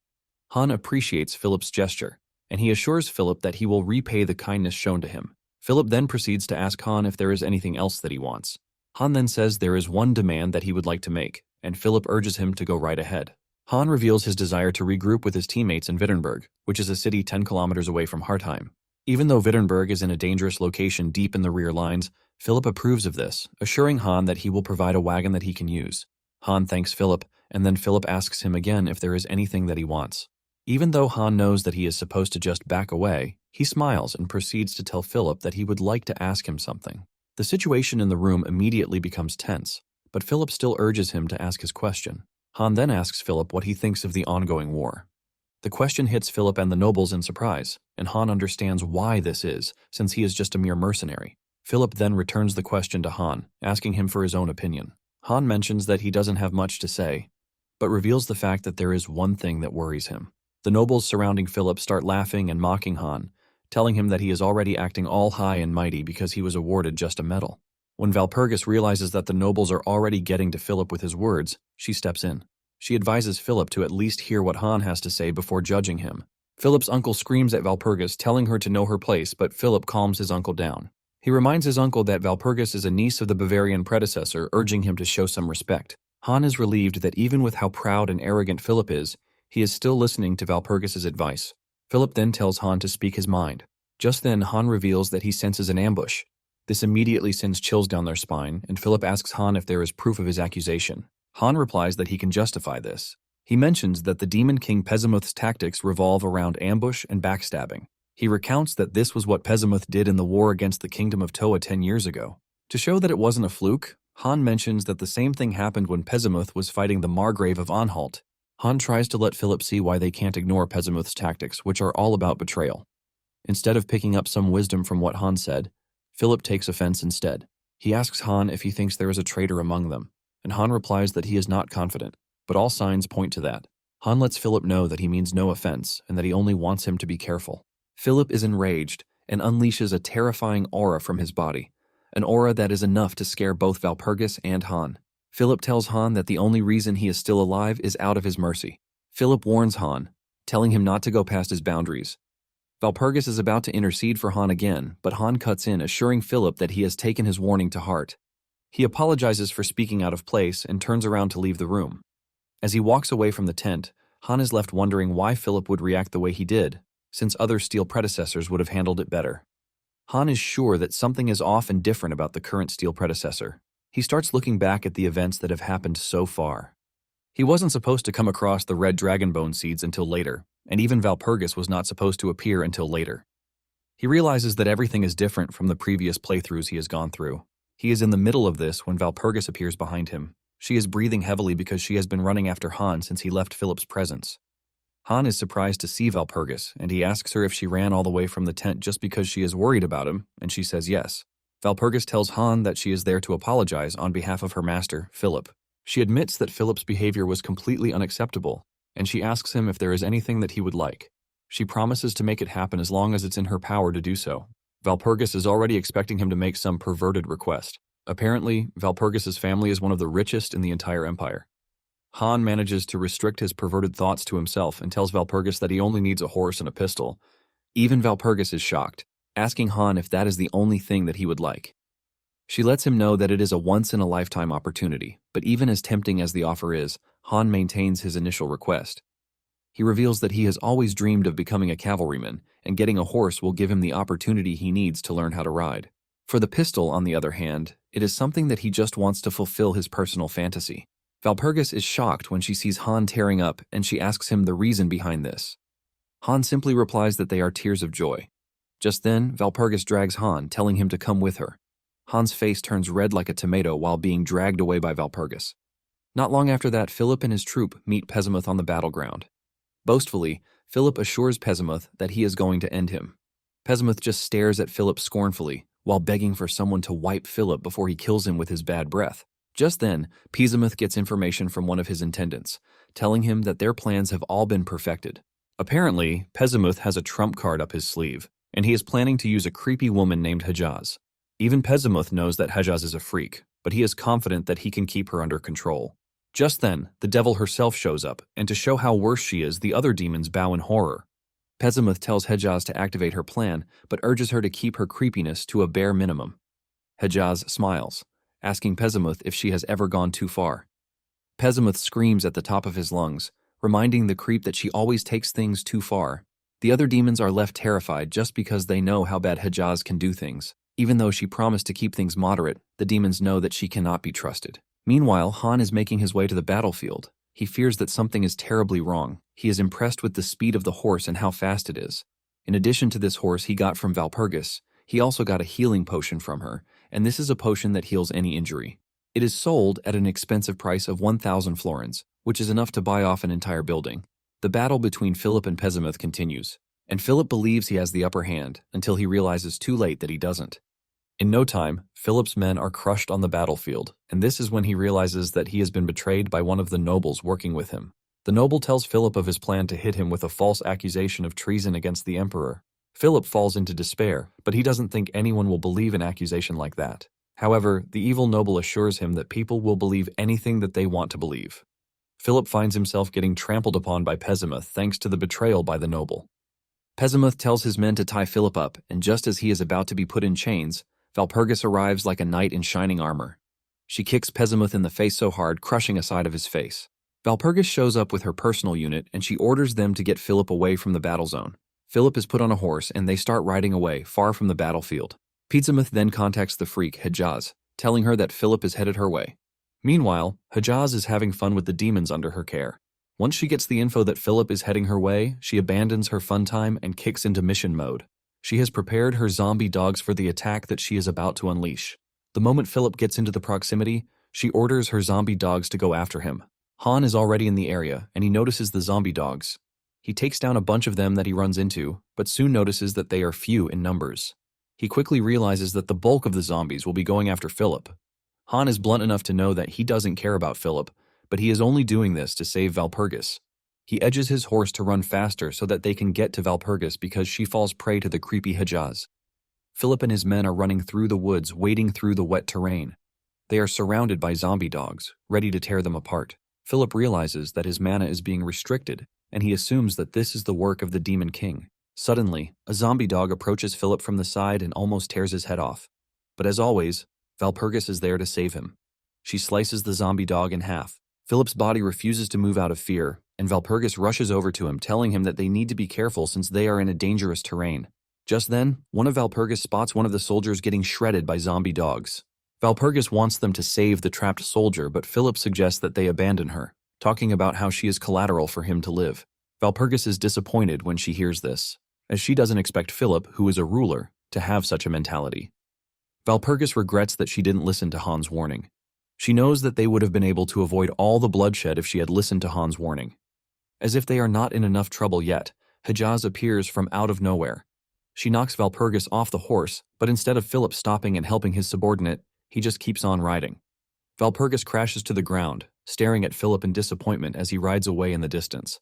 Han appreciates Philip's gesture, and he assures Philip that he will repay the kindness shown to him. Philip then proceeds to ask Han if there is anything else that he wants. Han then says there is one demand that he would like to make, and Philip urges him to go right ahead. Han reveals his desire to regroup with his teammates in Wittenberg, which is a city 10 kilometers away from Harheim. Even though Wittenberg is in a dangerous location deep in the rear lines, Philip approves of this, assuring Han that he will provide a wagon that he can use. Han thanks Philip, and then Philip asks him again if there is anything that he wants. Even though Han knows that he is supposed to just back away, he smiles and proceeds to tell Philip that he would like to ask him something. The situation in the room immediately becomes tense, but Philip still urges him to ask his question. Han then asks Philip what he thinks of the ongoing war. The question hits Philip and the nobles in surprise, and Han understands why this is, since he is just a mere mercenary. Philip then returns the question to Han, asking him for his own opinion. Han mentions that he doesn't have much to say, but reveals the fact that there is one thing that worries him. The nobles surrounding Philip start laughing and mocking Han, telling him that he is already acting all high and mighty because he was awarded just a medal. When Valpergus realizes that the nobles are already getting to Philip with his words, she steps in. She advises Philip to at least hear what Han has to say before judging him. Philip's uncle screams at Valpergus, telling her to know her place, but Philip calms his uncle down. He reminds his uncle that Valpergus is a niece of the Bavarian predecessor, urging him to show some respect. Han is relieved that even with how proud and arrogant Philip is, he is still listening to Valpergus's advice. Philip then tells Han to speak his mind. Just then, Han reveals that he senses an ambush. This immediately sends chills down their spine, and Philip asks Han if there is proof of his accusation. Han replies that he can justify this. He mentions that the Demon King Pezimuth's tactics revolve around ambush and backstabbing. He recounts that this was what Pezimuth did in the war against the Kingdom of Toa 10 years ago. To show that it wasn't a fluke, Han mentions that the same thing happened when Pezimuth was fighting the Margrave of Anhalt. Han tries to let Philip see why they can't ignore Pezimuth's tactics, which are all about betrayal. Instead of picking up some wisdom from what Han said, Philip takes offense instead. He asks Han if he thinks there is a traitor among them, and Han replies that he is not confident, but all signs point to that. Han lets Philip know that he means no offense and that he only wants him to be careful. Philip is enraged and unleashes a terrifying aura from his body, an aura that is enough to scare both Valpergus and Han. Philip tells Han that the only reason he is still alive is out of his mercy. Philip warns Han, telling him not to go past his boundaries. Valpergus is about to intercede for Han again, but Han cuts in, assuring Philip that he has taken his warning to heart. He apologizes for speaking out of place and turns around to leave the room. As he walks away from the tent, Han is left wondering why Philip would react the way he did, since other steel predecessors would have handled it better. Han is sure that something is off and different about the current steel predecessor. He starts looking back at the events that have happened so far. He wasn't supposed to come across the red dragonbone seeds until later, and even Valpergus was not supposed to appear until later. He realizes that everything is different from the previous playthroughs he has gone through. He is in the middle of this when Valpergus appears behind him. She is breathing heavily because she has been running after Han since he left Philip's presence. Han is surprised to see Valpergus, and he asks her if she ran all the way from the tent just because she is worried about him, and she says yes. Valpergus tells Han that she is there to apologize on behalf of her master, Philip. She admits that Philip's behavior was completely unacceptable, and she asks him if there is anything that he would like. She promises to make it happen as long as it's in her power to do so. Valpergus is already expecting him to make some perverted request. Apparently, Valpergus's family is one of the richest in the entire empire. Han manages to restrict his perverted thoughts to himself and tells Valpergus that he only needs a horse and a pistol. Even Valpergus is shocked, asking Han if that is the only thing that he would like. She lets him know that it is a once-in-a-lifetime opportunity, but even as tempting as the offer is, Han maintains his initial request. He reveals that he has always dreamed of becoming a cavalryman, and getting a horse will give him the opportunity he needs to learn how to ride. For the pistol, on the other hand, it is something that he just wants to fulfill his personal fantasy. Valpergus is shocked when she sees Han tearing up, and she asks him the reason behind this. Han simply replies that they are tears of joy. Just then, Valpergus drags Han, telling him to come with her. Han's face turns red like a tomato while being dragged away by Valpergus. Not long after that, Philip and his troop meet Pezimuth on the battleground. Boastfully, Philip assures Pezimuth that he is going to end him. Pezimuth just stares at Philip scornfully, while begging for someone to wipe Philip before he kills him with his bad breath. Just then, Pezimuth gets information from one of his attendants, telling him that their plans have all been perfected. Apparently, Pezimuth has a trump card up his sleeve, and he is planning to use a creepy woman named Hijaz. Even Pezimuth knows that Hijaz is a freak, but he is confident that he can keep her under control. Just then, the devil herself shows up, and to show how worse she is, the other demons bow in horror. Pezimuth tells Hijaz to activate her plan, but urges her to keep her creepiness to a bare minimum. Hijaz smiles, asking Pezimuth if she has ever gone too far. Pezimuth screams at the top of his lungs, reminding the creep that she always takes things too far. The other demons are left terrified just because they know how bad Hijaz can do things. Even though she promised to keep things moderate, the demons know that she cannot be trusted. Meanwhile, Han is making his way to the battlefield. He fears that something is terribly wrong. He is impressed with the speed of the horse and how fast it is. In addition to this horse he got from Valpergus, he also got a healing potion from her, and this is a potion that heals any injury. It is sold at an expensive price of 1,000 florins, which is enough to buy off an entire building. The battle between Philip and Pessimith continues, and Philip believes he has the upper hand until he realizes too late that he doesn't. In no time, Philip's men are crushed on the battlefield, and this is when he realizes that he has been betrayed by one of the nobles working with him. The noble tells Philip of his plan to hit him with a false accusation of treason against the emperor. Philip falls into despair, but he doesn't think anyone will believe an accusation like that. However, the evil noble assures him that people will believe anything that they want to believe. Philip finds himself getting trampled upon by Pessimith thanks to the betrayal by the noble. Pessimith tells his men to tie Philip up, and just as he is about to be put in chains, Valpergus arrives like a knight in shining armor. She kicks Pessimith in the face so hard, crushing a side of his face. Valpergus shows up with her personal unit, and she orders them to get Philip away from the battle zone. Philip is put on a horse, and they start riding away, far from the battlefield. Pessimith then contacts the freak, Hijaz, telling her that Philip is headed her way. Meanwhile, Hijaz is having fun with the demons under her care. Once she gets the info that Philip is heading her way, she abandons her fun time and kicks into mission mode. She has prepared her zombie dogs for the attack that she is about to unleash. The moment Philip gets into the proximity, she orders her zombie dogs to go after him. Han is already in the area, and he notices the zombie dogs. He takes down a bunch of them that he runs into, but soon notices that they are few in numbers. He quickly realizes that the bulk of the zombies will be going after Philip. Han is blunt enough to know that he doesn't care about Philip, but he is only doing this to save Valpergus. He edges his horse to run faster so that they can get to Valpergus because she falls prey to the creepy Hijaz. Philip and his men are running through the woods, wading through the wet terrain. They are surrounded by zombie dogs, ready to tear them apart. Philip realizes that his mana is being restricted, and he assumes that this is the work of the Demon King. Suddenly, a zombie dog approaches Philip from the side and almost tears his head off. But as always, Valpergus is there to save him. She slices the zombie dog in half. Philip's body refuses to move out of fear, and Valpergus rushes over to him, telling him that they need to be careful since they are in a dangerous terrain. Just then, one of Valpergus spots one of the soldiers getting shredded by zombie dogs. Valpergus wants them to save the trapped soldier, but Philip suggests that they abandon her, talking about how she is collateral for him to live. Valpergus is disappointed when she hears this, as she doesn't expect Philip, who is a ruler, to have such a mentality. Valpergus regrets that she didn't listen to Han's warning. She knows that they would have been able to avoid all the bloodshed if she had listened to Han's warning. As if they are not in enough trouble yet, Hijaz appears from out of nowhere. She knocks Valpergus off the horse, but instead of Philip stopping and helping his subordinate, he just keeps on riding. Valpergus crashes to the ground, staring at Philip in disappointment as he rides away in the distance.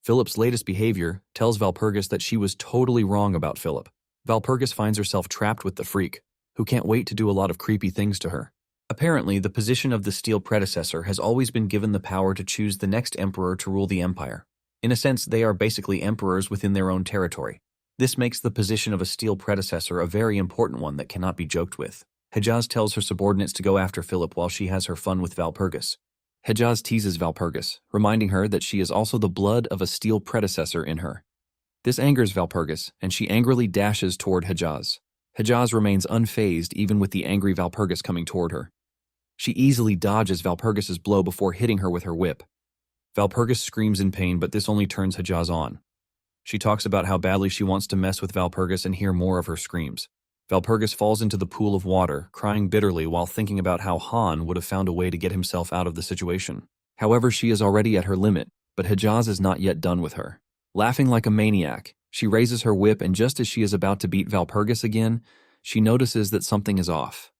Philip's latest behavior tells Valpergus that she was totally wrong about Philip. Valpergus finds herself trapped with the freak, who can't wait to do a lot of creepy things to her. Apparently, the position of the steel predecessor has always been given the power to choose the next emperor to rule the empire. In a sense, they are basically emperors within their own territory. This makes the position of a steel predecessor a very important one that cannot be joked with. Hijaz tells her subordinates to go after Philip while she has her fun with Valpergus. Hijaz teases Valpergus, reminding her that she is also the blood of a steel predecessor in her. This angers Valpergus, and she angrily dashes toward Hijaz. Hijaz remains unfazed even with the angry Valpergus coming toward her. She easily dodges Valpergus's blow before hitting her with her whip. Valpergus screams in pain, but this only turns Hijaz on. She talks about how badly she wants to mess with Valpergus and hear more of her screams. Valpergus falls into the pool of water, crying bitterly while thinking about how Han would have found a way to get himself out of the situation. However, she is already at her limit, but Hijaz is not yet done with her. Laughing like a maniac, she raises her whip, and just as she is about to beat Valpergus again, she notices that something is off.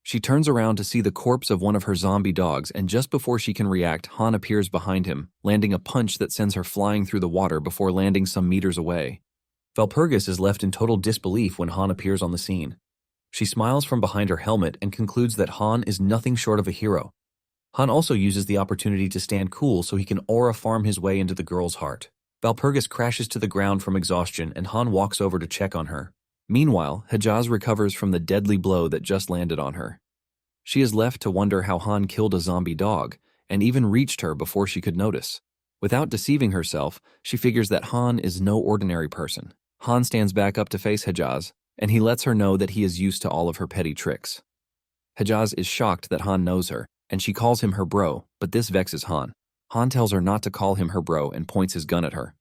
She turns around to see the corpse of one of her zombie dogs, and just before she can react, Han appears behind him, landing a punch that sends her flying through the water before landing some meters away. Valpergus is left in total disbelief when Han appears on the scene. She smiles from behind her helmet and concludes that Han is nothing short of a hero. Han also uses the opportunity to stand cool so he can aura farm his way into the girl's heart. Valpergus crashes to the ground from exhaustion, and Han walks over to check on her. Meanwhile, Hijaz recovers from the deadly blow that just landed on her. She is left to wonder how Han killed a zombie dog, and even reached her before she could notice. Without deceiving herself, she figures that Han is no ordinary person. Han stands back up to face Hijaz, and he lets her know that he is used to all of her petty tricks. Hijaz is shocked that Han knows her, and she calls him her bro, but this vexes Han. Han tells her not to call him her bro and points his gun at her.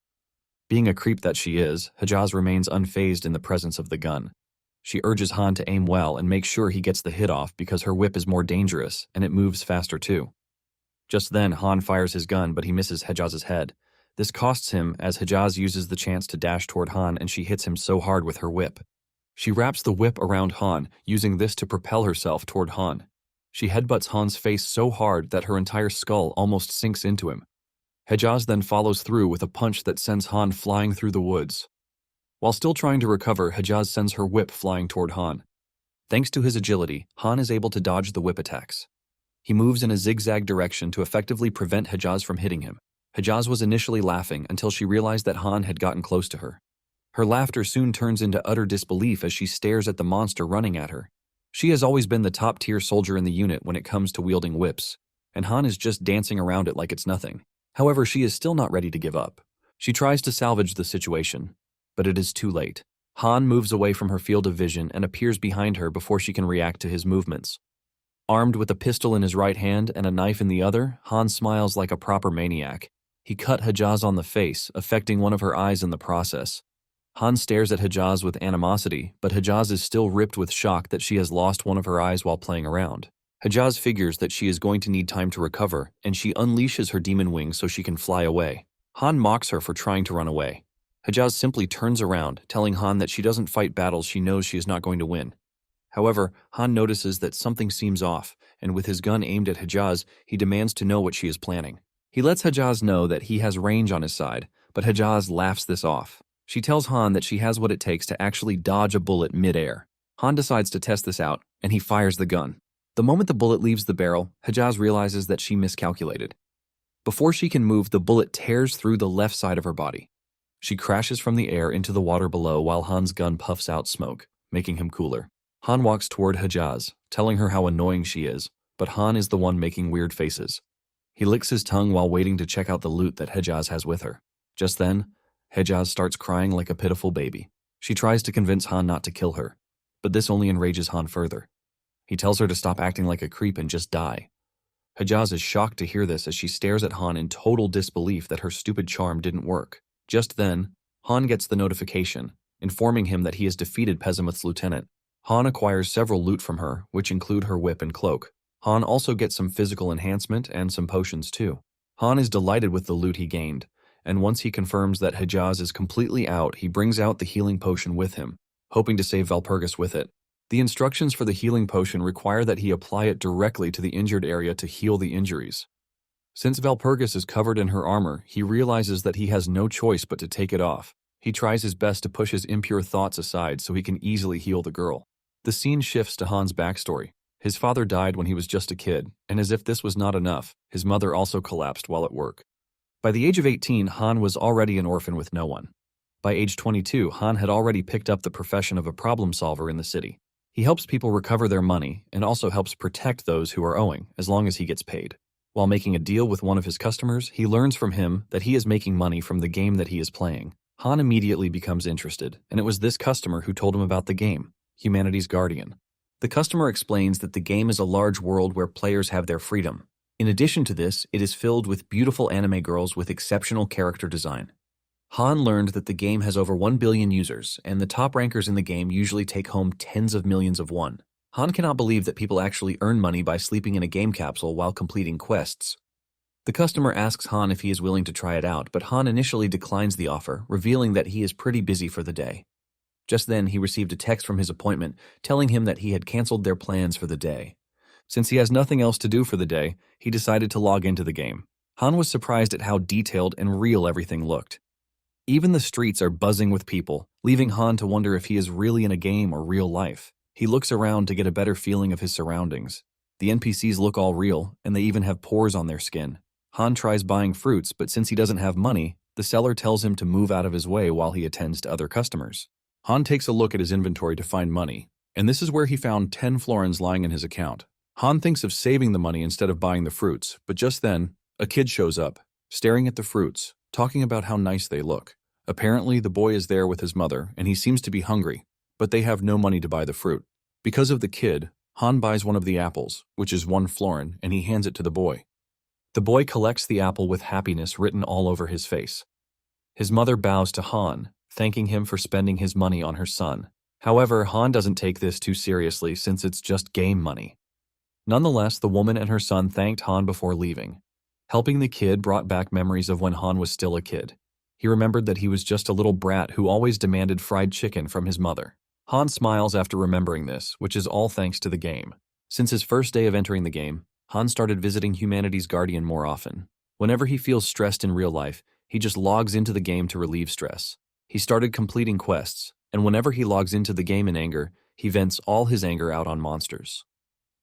Being a creep that she is, Hijaz remains unfazed in the presence of the gun. She urges Han to aim well and make sure he gets the hit off because her whip is more dangerous and it moves faster too. Just then, Han fires his gun, but he misses Hijaz's head. This costs him as Hijaz uses the chance to dash toward Han and she hits him so hard with her whip. She wraps the whip around Han, using this to propel herself toward Han. She headbutts Han's face so hard that her entire skull almost sinks into him. Hijaz then follows through with a punch that sends Han flying through the woods. While still trying to recover, Hijaz sends her whip flying toward Han. Thanks to his agility, Han is able to dodge the whip attacks. He moves in a zigzag direction to effectively prevent Hijaz from hitting him. Hijaz was initially laughing until she realized that Han had gotten close to her. Her laughter soon turns into utter disbelief as she stares at the monster running at her. She has always been the top-tier soldier in the unit when it comes to wielding whips, and Han is just dancing around it like it's nothing. However, she is still not ready to give up. She tries to salvage the situation, but it is too late. Han moves away from her field of vision and appears behind her before she can react to his movements. Armed with a pistol in his right hand and a knife in the other, Han smiles like a proper maniac. He cut Hijaz on the face, affecting one of her eyes in the process. Han stares at Hijaz with animosity, but Hijaz is still ripped with shock that she has lost one of her eyes while playing around. Hijaz figures that she is going to need time to recover, and she unleashes her demon wings so she can fly away. Han mocks her for trying to run away. Hijaz simply turns around, telling Han that she doesn't fight battles she knows she is not going to win. However, Han notices that something seems off, and with his gun aimed at Hijaz, he demands to know what she is planning. He lets Hijaz know that he has range on his side, but Hijaz laughs this off. She tells Han that she has what it takes to actually dodge a bullet mid-air. Han decides to test this out, and he fires the gun. The moment the bullet leaves the barrel, Hijaz realizes that she miscalculated. Before she can move, the bullet tears through the left side of her body. She crashes from the air into the water below while Han's gun puffs out smoke, making him cooler. Han walks toward Hijaz, telling her how annoying she is, but Han is the one making weird faces. He licks his tongue while waiting to check out the loot that Hijaz has with her. Just then, Hijaz starts crying like a pitiful baby. She tries to convince Han not to kill her, but this only enrages Han further. He tells her to stop acting like a creep and just die. Hijaz is shocked to hear this as she stares at Han in total disbelief that her stupid charm didn't work. Just then, Han gets the notification, informing him that he has defeated Pezimuth's lieutenant. Han acquires several loot from her, which include her whip and cloak. Han also gets some physical enhancement and some potions too. Han is delighted with the loot he gained, and once he confirms that Hijaz is completely out, he brings out the healing potion with him, hoping to save Valpergus with it. The instructions for the healing potion require that he apply it directly to the injured area to heal the injuries. Since Valpergus is covered in her armor, he realizes that he has no choice but to take it off. He tries his best to push his impure thoughts aside so he can easily heal the girl. The scene shifts to Han's backstory. His father died when he was just a kid, and as if this was not enough, his mother also collapsed while at work. By the age of 18, Han was already an orphan with no one. By age 22, Han had already picked up the profession of a problem solver in the city. He helps people recover their money and also helps protect those who are owing, as long as he gets paid. While making a deal with one of his customers, he learns from him that he is making money from the game that he is playing. Han immediately becomes interested, and it was this customer who told him about the game, Humanity's Guardian. The customer explains that the game is a large world where players have their freedom. In addition to this, it is filled with beautiful anime girls with exceptional character design. Han learned that the game has over 1 billion users, and the top rankers in the game usually take home tens of millions of won. Han cannot believe that people actually earn money by sleeping in a game capsule while completing quests. The customer asks Han if he is willing to try it out, but Han initially declines the offer, revealing that he is pretty busy for the day. Just then, he received a text from his appointment telling him that he had canceled their plans for the day. Since he has nothing else to do for the day, he decided to log into the game. Han was surprised at how detailed and real everything looked. Even the streets are buzzing with people, leaving Han to wonder if he is really in a game or real life. He looks around to get a better feeling of his surroundings. The NPCs look all real, and they even have pores on their skin. Han tries buying fruits, but since he doesn't have money, the seller tells him to move out of his way while he attends to other customers. Han takes a look at his inventory to find money, and this is where he found 10 florins lying in his account. Han thinks of saving the money instead of buying the fruits, but just then, a kid shows up, staring at the fruits, talking about how nice they look. Apparently, the boy is there with his mother, and he seems to be hungry, but they have no money to buy the fruit. Because of the kid, Han buys one of the apples, which is 1 florin, and he hands it to the boy. The boy collects the apple with happiness written all over his face. His mother bows to Han, thanking him for spending his money on her son. However, Han doesn't take this too seriously since it's just game money. Nonetheless, the woman and her son thanked Han before leaving. Helping the kid brought back memories of when Han was still a kid. He remembered that he was just a little brat who always demanded fried chicken from his mother. Han smiles after remembering this, which is all thanks to the game. Since his first day of entering the game, Han started visiting humanity's guardian more often. Whenever he feels stressed in real life, he just logs into the game to relieve stress. He started completing quests, and whenever he logs into the game in anger, he vents all his anger out on monsters.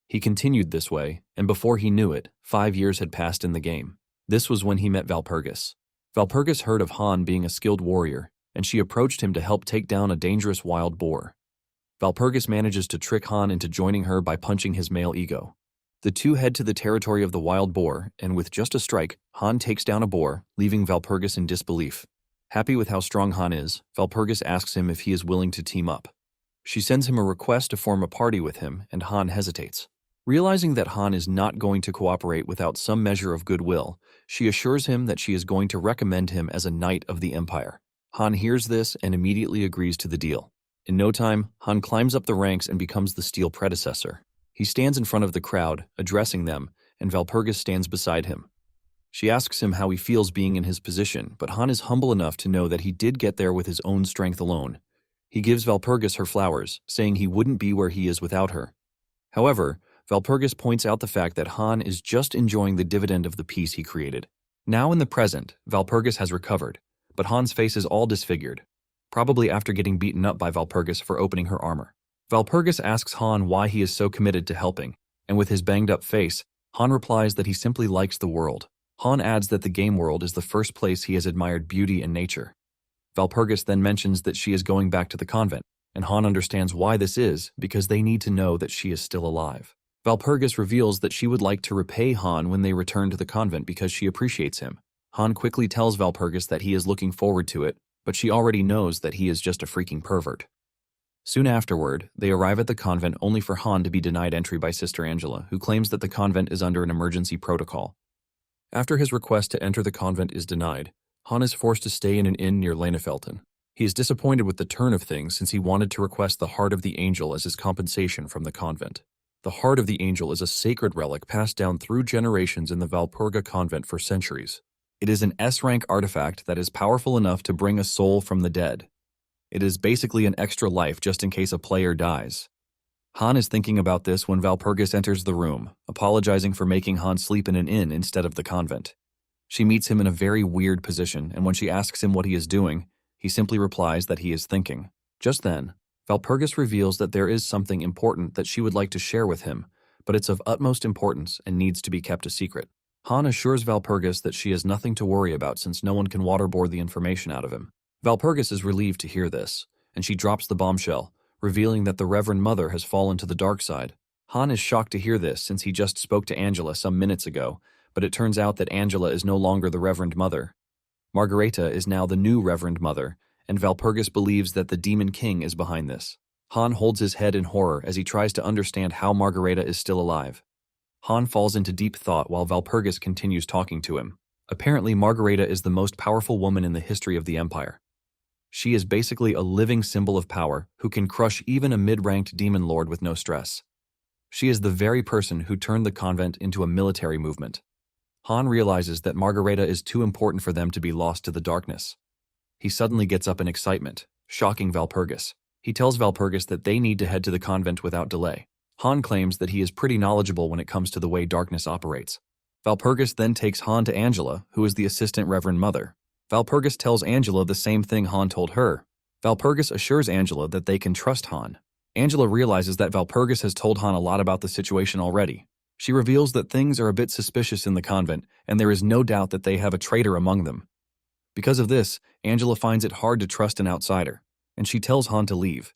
He continued this way, and before he knew it, 5 years had passed in the game. This was when he met Valpergus. Valpergus heard of Han being a skilled warrior, and she approached him to help take down a dangerous wild boar. Valpergus manages to trick Han into joining her by punching his male ego. The two head to the territory of the wild boar, and with just a strike, Han takes down a boar, leaving Valpergus in disbelief. Happy with how strong Han is, Valpergus asks him if he is willing to team up. She sends him a request to form a party with him, and Han hesitates. Realizing that Han is not going to cooperate without some measure of goodwill, she assures him that she is going to recommend him as a knight of the Empire. Han hears this and immediately agrees to the deal. In no time, Han climbs up the ranks and becomes the steel predecessor. He stands in front of the crowd, addressing them, and Valpergus stands beside him. She asks him how he feels being in his position, but Han is humble enough to know that he did get there with his own strength alone. He gives Valpergus her flowers, saying he wouldn't be where he is without her. However, Valpergus points out the fact that Han is just enjoying the dividend of the peace he created. Now in the present, Valpergus has recovered, but Han's face is all disfigured, probably after getting beaten up by Valpergus for opening her armor. Valpergus asks Han why he is so committed to helping, and with his banged-up face, Han replies that he simply likes the world. Han adds that the game world is the first place he has admired beauty and nature. Valpergus then mentions that she is going back to the convent, and Han understands why this is because they need to know that she is still alive. Valpergus reveals that she would like to repay Han when they return to the convent because she appreciates him. Han quickly tells Valpergus that he is looking forward to it, but she already knows that he is just a freaking pervert. Soon afterward, they arrive at the convent only for Han to be denied entry by Sister Angela, who claims that the convent is under an emergency protocol. After his request to enter the convent is denied, Han is forced to stay in an inn near Lenefelten. He is disappointed with the turn of things since he wanted to request the Heart of the Angel as his compensation from the convent. The Heart of the Angel is a sacred relic passed down through generations in the Valperga convent for centuries. It is an S-rank artifact that is powerful enough to bring a soul from the dead. It is basically an extra life just in case a player dies. Han is thinking about this when Valpergus enters the room, apologizing for making Han sleep in an inn instead of the convent. She meets him in a very weird position, and when she asks him what he is doing, he simply replies that he is thinking. Just then, Valpergus reveals that there is something important that she would like to share with him, but it's of utmost importance and needs to be kept a secret. Han assures Valpergus that she has nothing to worry about since no one can waterboard the information out of him. Valpergus is relieved to hear this, and she drops the bombshell, revealing that the Reverend Mother has fallen to the dark side. Han is shocked to hear this since he just spoke to Angela some minutes ago, but it turns out that Angela is no longer the Reverend Mother. Margareta is now the new Reverend Mother, and Valpergus believes that the Demon King is behind this. Han holds his head in horror as he tries to understand how Margareta is still alive. Han falls into deep thought while Valpergus continues talking to him. Apparently, Margareta is the most powerful woman in the history of the Empire. She is basically a living symbol of power who can crush even a mid-ranked demon lord with no stress. She is the very person who turned the convent into a military movement. Han realizes that Margareta is too important for them to be lost to the darkness. He suddenly gets up in excitement, shocking Valpergus. He tells Valpergus that they need to head to the convent without delay. Han claims that he is pretty knowledgeable when it comes to the way darkness operates. Valpergus then takes Han to Angela, who is the assistant Reverend Mother. Valpergus tells Angela the same thing Han told her. Valpergus assures Angela that they can trust Han. Angela realizes that Valpergus has told Han a lot about the situation already. She reveals that things are a bit suspicious in the convent, and there is no doubt that they have a traitor among them. Because of this, Angela finds it hard to trust an outsider, and she tells Han to leave.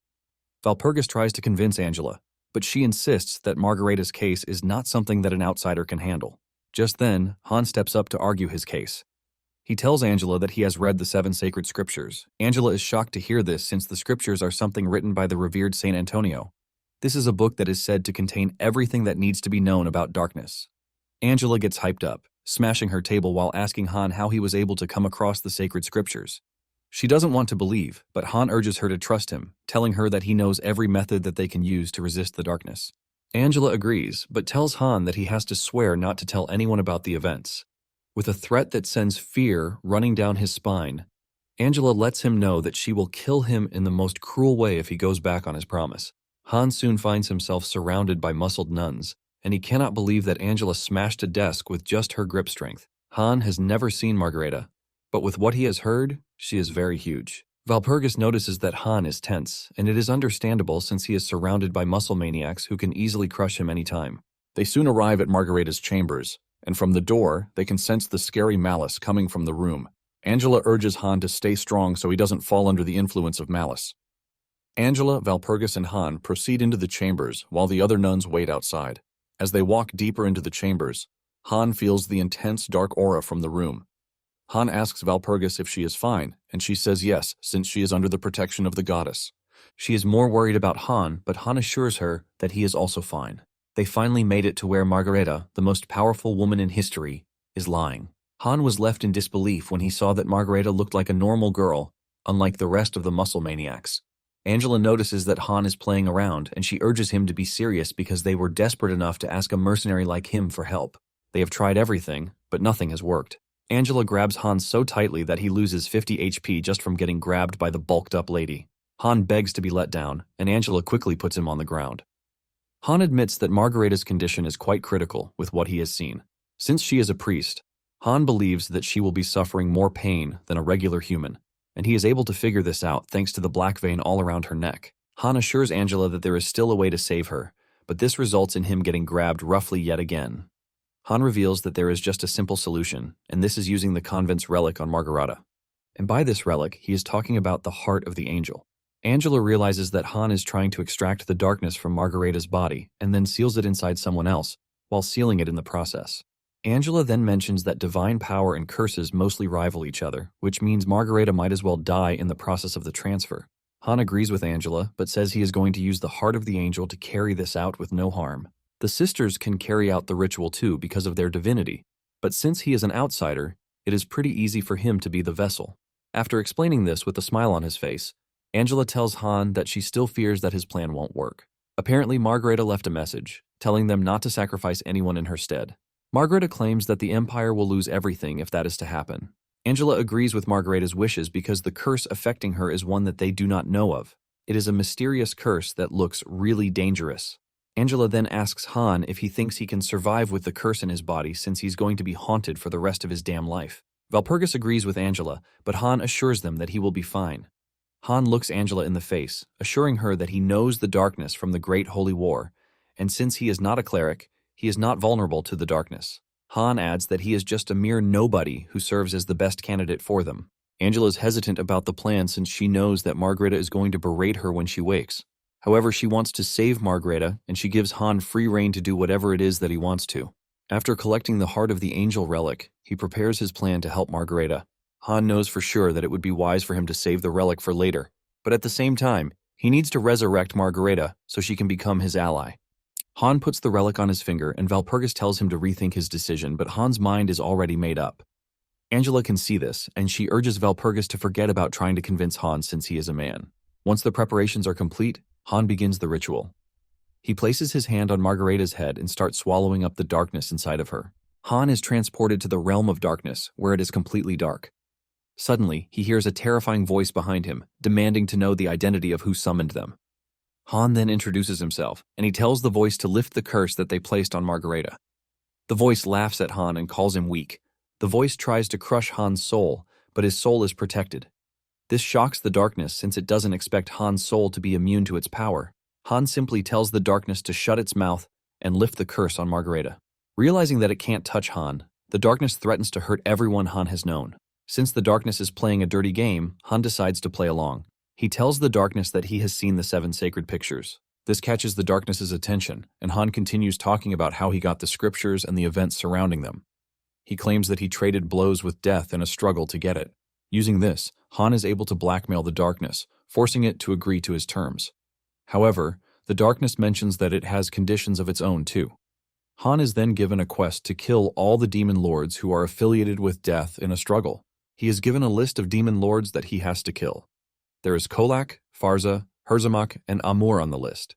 Valpergus tries to convince Angela, but she insists that Margareta's case is not something that an outsider can handle. Just then, Han steps up to argue his case. He tells Angela that he has read the 7 sacred scriptures. Angela is shocked to hear this since the scriptures are something written by the revered Saint Antonio. This is a book that is said to contain everything that needs to be known about darkness. Angela gets hyped up, smashing her table while asking Han how he was able to come across the sacred scriptures. She doesn't want to believe, but Han urges her to trust him, telling her that he knows every method that they can use to resist the darkness. Angela agrees, but tells Han that he has to swear not to tell anyone about the events. With a threat that sends fear running down his spine, Angela lets him know that she will kill him in the most cruel way if he goes back on his promise. Han soon finds himself surrounded by muscled nuns, and he cannot believe that Angela smashed a desk with just her grip strength. Han has never seen Margareta, but with what he has heard, she is very huge. Valpergus notices that Han is tense, and it is understandable since he is surrounded by muscle maniacs who can easily crush him anytime. They soon arrive at Margareta's chambers, and from the door, they can sense the scary malice coming from the room. Angela urges Han to stay strong so he doesn't fall under the influence of malice. Angela, Valpergus, and Han proceed into the chambers while the other nuns wait outside. As they walk deeper into the chambers, Han feels the intense dark aura from the room. Han asks Valpergus if she is fine, and she says yes, since she is under the protection of the goddess. She is more worried about Han, but Han assures her that he is also fine. They finally made it to where Margareta, the most powerful woman in history, is lying. Han was left in disbelief when he saw that Margareta looked like a normal girl, unlike the rest of the muscle maniacs. Angela notices that Han is playing around, and she urges him to be serious because they were desperate enough to ask a mercenary like him for help. They have tried everything, but nothing has worked. Angela grabs Han so tightly that he loses 50 HP just from getting grabbed by the bulked-up lady. Han begs to be let down, and Angela quickly puts him on the ground. Han admits that Margareta's condition is quite critical with what he has seen. Since she is a priest, Han believes that she will be suffering more pain than a regular human, and he is able to figure this out thanks to the black vein all around her neck. Han assures Angela that there is still a way to save her, but this results in him getting grabbed roughly yet again. Han reveals that there is just a simple solution, and this is using the convent's relic on Margareta. And by this relic, he is talking about the heart of the angel. Angela realizes that Han is trying to extract the darkness from Margareta's body and then seals it inside someone else, while sealing it in the process. Angela then mentions that divine power and curses mostly rival each other, which means Margareta might as well die in the process of the transfer. Han agrees with Angela, but says he is going to use the heart of the angel to carry this out with no harm. The sisters can carry out the ritual too because of their divinity, but since he is an outsider, it is pretty easy for him to be the vessel. After explaining this with a smile on his face, Angela tells Han that she still fears that his plan won't work. Apparently, Margareta left a message, telling them not to sacrifice anyone in her stead. Margareta claims that the Empire will lose everything if that is to happen. Angela agrees with Margareta's wishes because the curse affecting her is one that they do not know of. It is a mysterious curse that looks really dangerous. Angela then asks Han if he thinks he can survive with the curse in his body since he's going to be haunted for the rest of his damn life. Valpergus agrees with Angela, but Han assures them that he will be fine. Han looks Angela in the face, assuring her that he knows the darkness from the Great Holy War, and since he is not a cleric, he is not vulnerable to the darkness. Han adds that he is just a mere nobody who serves as the best candidate for them. Angela is hesitant about the plan since she knows that Margareta is going to berate her when she wakes. However, she wants to save Margareta, and she gives Han free rein to do whatever it is that he wants to. After collecting the heart of the angel relic, he prepares his plan to help Margareta. Han knows for sure that it would be wise for him to save the relic for later, but at the same time, he needs to resurrect Margareta so she can become his ally. Han puts the relic on his finger, and Valpergus tells him to rethink his decision, but Han's mind is already made up. Angela can see this, and she urges Valpergus to forget about trying to convince Han since he is a man. Once the preparations are complete, Han begins the ritual. He places his hand on Margareta's head and starts swallowing up the darkness inside of her. Han is transported to the realm of darkness, where it is completely dark. Suddenly, he hears a terrifying voice behind him, demanding to know the identity of who summoned them. Han then introduces himself, and he tells the voice to lift the curse that they placed on Margareta. The voice laughs at Han and calls him weak. The voice tries to crush Han's soul, but his soul is protected. This shocks the darkness since it doesn't expect Han's soul to be immune to its power. Han simply tells the darkness to shut its mouth and lift the curse on Margareta. Realizing that it can't touch Han, the darkness threatens to hurt everyone Han has known. Since the darkness is playing a dirty game, Han decides to play along. He tells the darkness that he has seen the 7 sacred pictures. This catches the darkness's attention, and Han continues talking about how he got the scriptures and the events surrounding them. He claims that he traded blows with death in a struggle to get it. Using this, Han is able to blackmail the darkness, forcing it to agree to his terms. However, the darkness mentions that it has conditions of its own too. Han is then given a quest to kill all the demon lords who are affiliated with death in a struggle. He is given a list of demon lords that he has to kill. There is Kolak, Farza, Herzamak, and Amur on the list.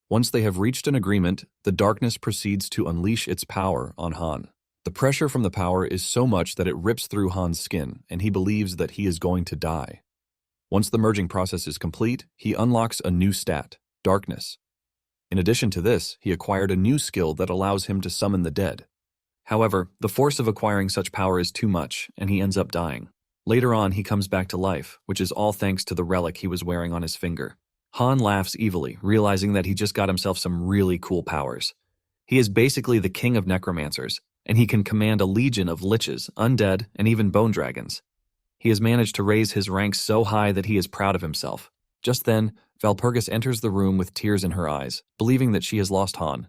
Once they have reached an agreement, the darkness proceeds to unleash its power on Han. The pressure from the power is so much that it rips through Han's skin, and he believes that he is going to die. Once the merging process is complete, he unlocks a new stat, Darkness. In addition to this, he acquired a new skill that allows him to summon the dead. However, the force of acquiring such power is too much, and he ends up dying. Later on, he comes back to life, which is all thanks to the relic he was wearing on his finger. Han laughs evilly, realizing that he just got himself some really cool powers. He is basically the king of necromancers, and he can command a legion of liches, undead, and even bone dragons. He has managed to raise his rank so high that he is proud of himself. Just then, Valpergus enters the room with tears in her eyes, believing that she has lost Han.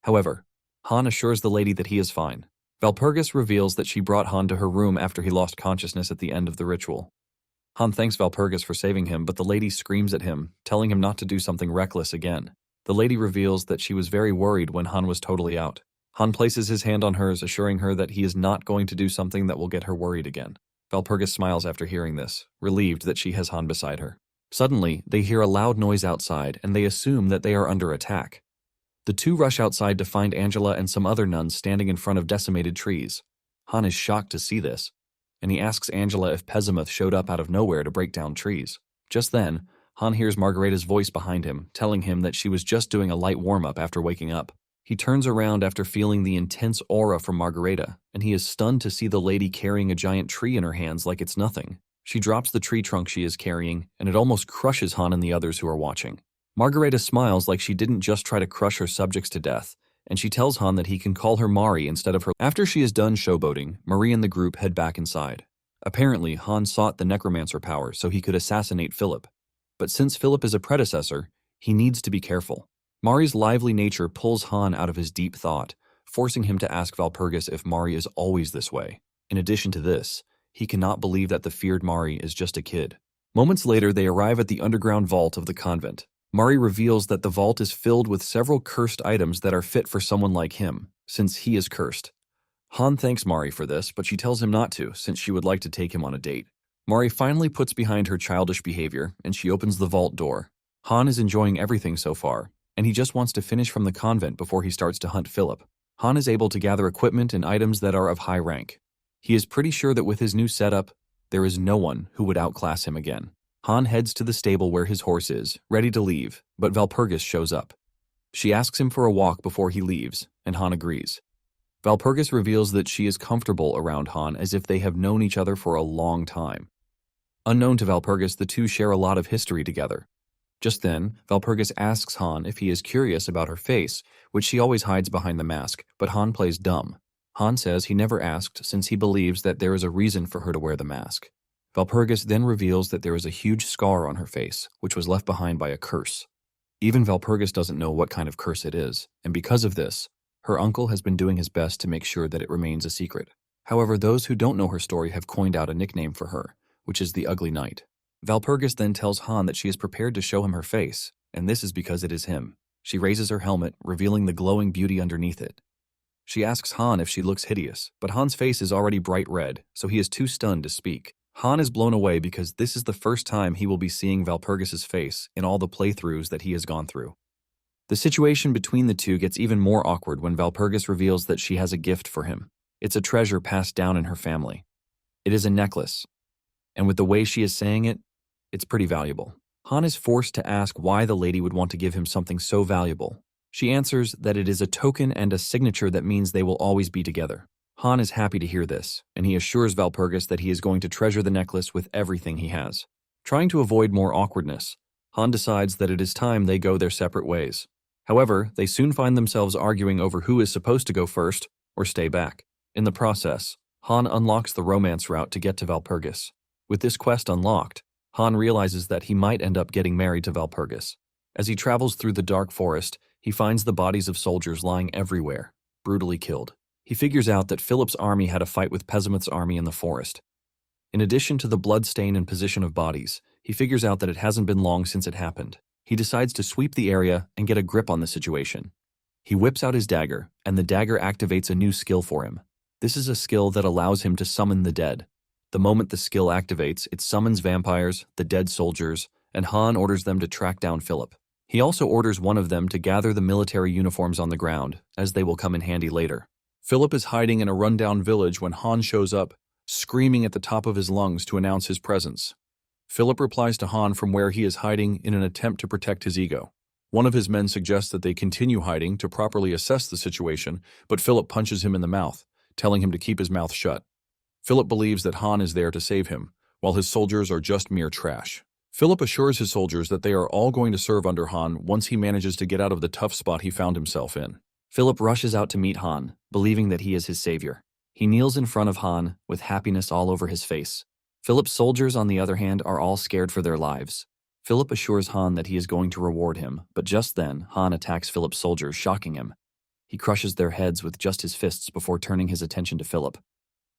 However, Han assures the lady that he is fine. Valpergus reveals that she brought Han to her room after he lost consciousness at the end of the ritual. Han thanks Valpergus for saving him, but the lady screams at him, telling him not to do something reckless again. The lady reveals that she was very worried when Han was totally out. Han places his hand on hers, assuring her that he is not going to do something that will get her worried again. Valpergus smiles after hearing this, relieved that she has Han beside her. Suddenly, they hear a loud noise outside, and they assume that they are under attack. The two rush outside to find Angela and some other nuns standing in front of decimated trees. Han is shocked to see this, and he asks Angela if Pezimuth showed up out of nowhere to break down trees. Just then, Han hears Margareta's voice behind him, telling him that she was just doing a light warm-up after waking up. He turns around after feeling the intense aura from Margareta, and he is stunned to see the lady carrying a giant tree in her hands like it's nothing. She drops the tree trunk she is carrying, and it almost crushes Han and the others who are watching. Margareta smiles like she didn't just try to crush her subjects to death, and she tells Han that he can call her Mari instead of her. After she is done showboating, Marie and the group head back inside. Apparently, Han sought the Necromancer power so he could assassinate Philip. But since Philip is a predecessor, he needs to be careful. Mari's lively nature pulls Han out of his deep thought, forcing him to ask Valpergus if Mari is always this way. In addition to this, he cannot believe that the feared Mari is just a kid. Moments later, they arrive at the underground vault of the convent. Mari reveals that the vault is filled with several cursed items that are fit for someone like him, since he is cursed. Han thanks Mari for this, but she tells him not to, since she would like to take him on a date. Mari finally puts behind her childish behavior, and she opens the vault door. Han is enjoying everything so far, and he just wants to finish from the convent before he starts to hunt Philip. Han is able to gather equipment and items that are of high rank. He is pretty sure that with his new setup, there is no one who would outclass him again. Han heads to the stable where his horse is, ready to leave, but Valpergus shows up. She asks him for a walk before he leaves, and Han agrees. Valpergus reveals that she is comfortable around Han as if they have known each other for a long time. Unknown to Valpergus, the two share a lot of history together. Just then, Valpergus asks Han if he is curious about her face, which she always hides behind the mask, but Han plays dumb. Han says he never asked since he believes that there is a reason for her to wear the mask. Valpergus then reveals that there is a huge scar on her face, which was left behind by a curse. Even Valpergus doesn't know what kind of curse it is, and because of this, her uncle has been doing his best to make sure that it remains a secret. However, those who don't know her story have coined out a nickname for her, which is the Ugly Knight. Valpergus then tells Han that she is prepared to show him her face, and this is because it is him. She raises her helmet, revealing the glowing beauty underneath it. She asks Han if she looks hideous, but Han's face is already bright red, so he is too stunned to speak. Han is blown away because this is the first time he will be seeing Valpergus's face in all the playthroughs that he has gone through. The situation between the two gets even more awkward when Valpergus reveals that she has a gift for him. It's a treasure passed down in her family. It is a necklace, and with the way she is saying it, it's pretty valuable. Han is forced to ask why the lady would want to give him something so valuable. She answers that it is a token and a signature that means they will always be together. Han is happy to hear this, and he assures Valpergus that he is going to treasure the necklace with everything he has. Trying to avoid more awkwardness, Han decides that it is time they go their separate ways. However, they soon find themselves arguing over who is supposed to go first or stay back. In the process, Han unlocks the romance route to get to Valpergus. With this quest unlocked, Han realizes that he might end up getting married to Valpergus. As he travels through the dark forest, he finds the bodies of soldiers lying everywhere, brutally killed. He figures out that Philip's army had a fight with Pessimith's army in the forest. In addition to the blood stain and position of bodies, he figures out that it hasn't been long since it happened. He decides to sweep the area and get a grip on the situation. He whips out his dagger, and the dagger activates a new skill for him. This is a skill that allows him to summon the dead. The moment the skill activates, it summons vampires, the dead soldiers, and Han orders them to track down Philip. He also orders one of them to gather the military uniforms on the ground, as they will come in handy later. Philip is hiding in a rundown village when Han shows up, screaming at the top of his lungs to announce his presence. Philip replies to Han from where he is hiding in an attempt to protect his ego. One of his men suggests that they continue hiding to properly assess the situation, but Philip punches him in the mouth, telling him to keep his mouth shut. Philip believes that Han is there to save him, while his soldiers are just mere trash. Philip assures his soldiers that they are all going to serve under Han once he manages to get out of the tough spot he found himself in. Philip rushes out to meet Han, believing that he is his savior. He kneels in front of Han, with happiness all over his face. Philip's soldiers, on the other hand, are all scared for their lives. Philip assures Han that he is going to reward him, but just then, Han attacks Philip's soldiers, shocking him. He crushes their heads with just his fists before turning his attention to Philip.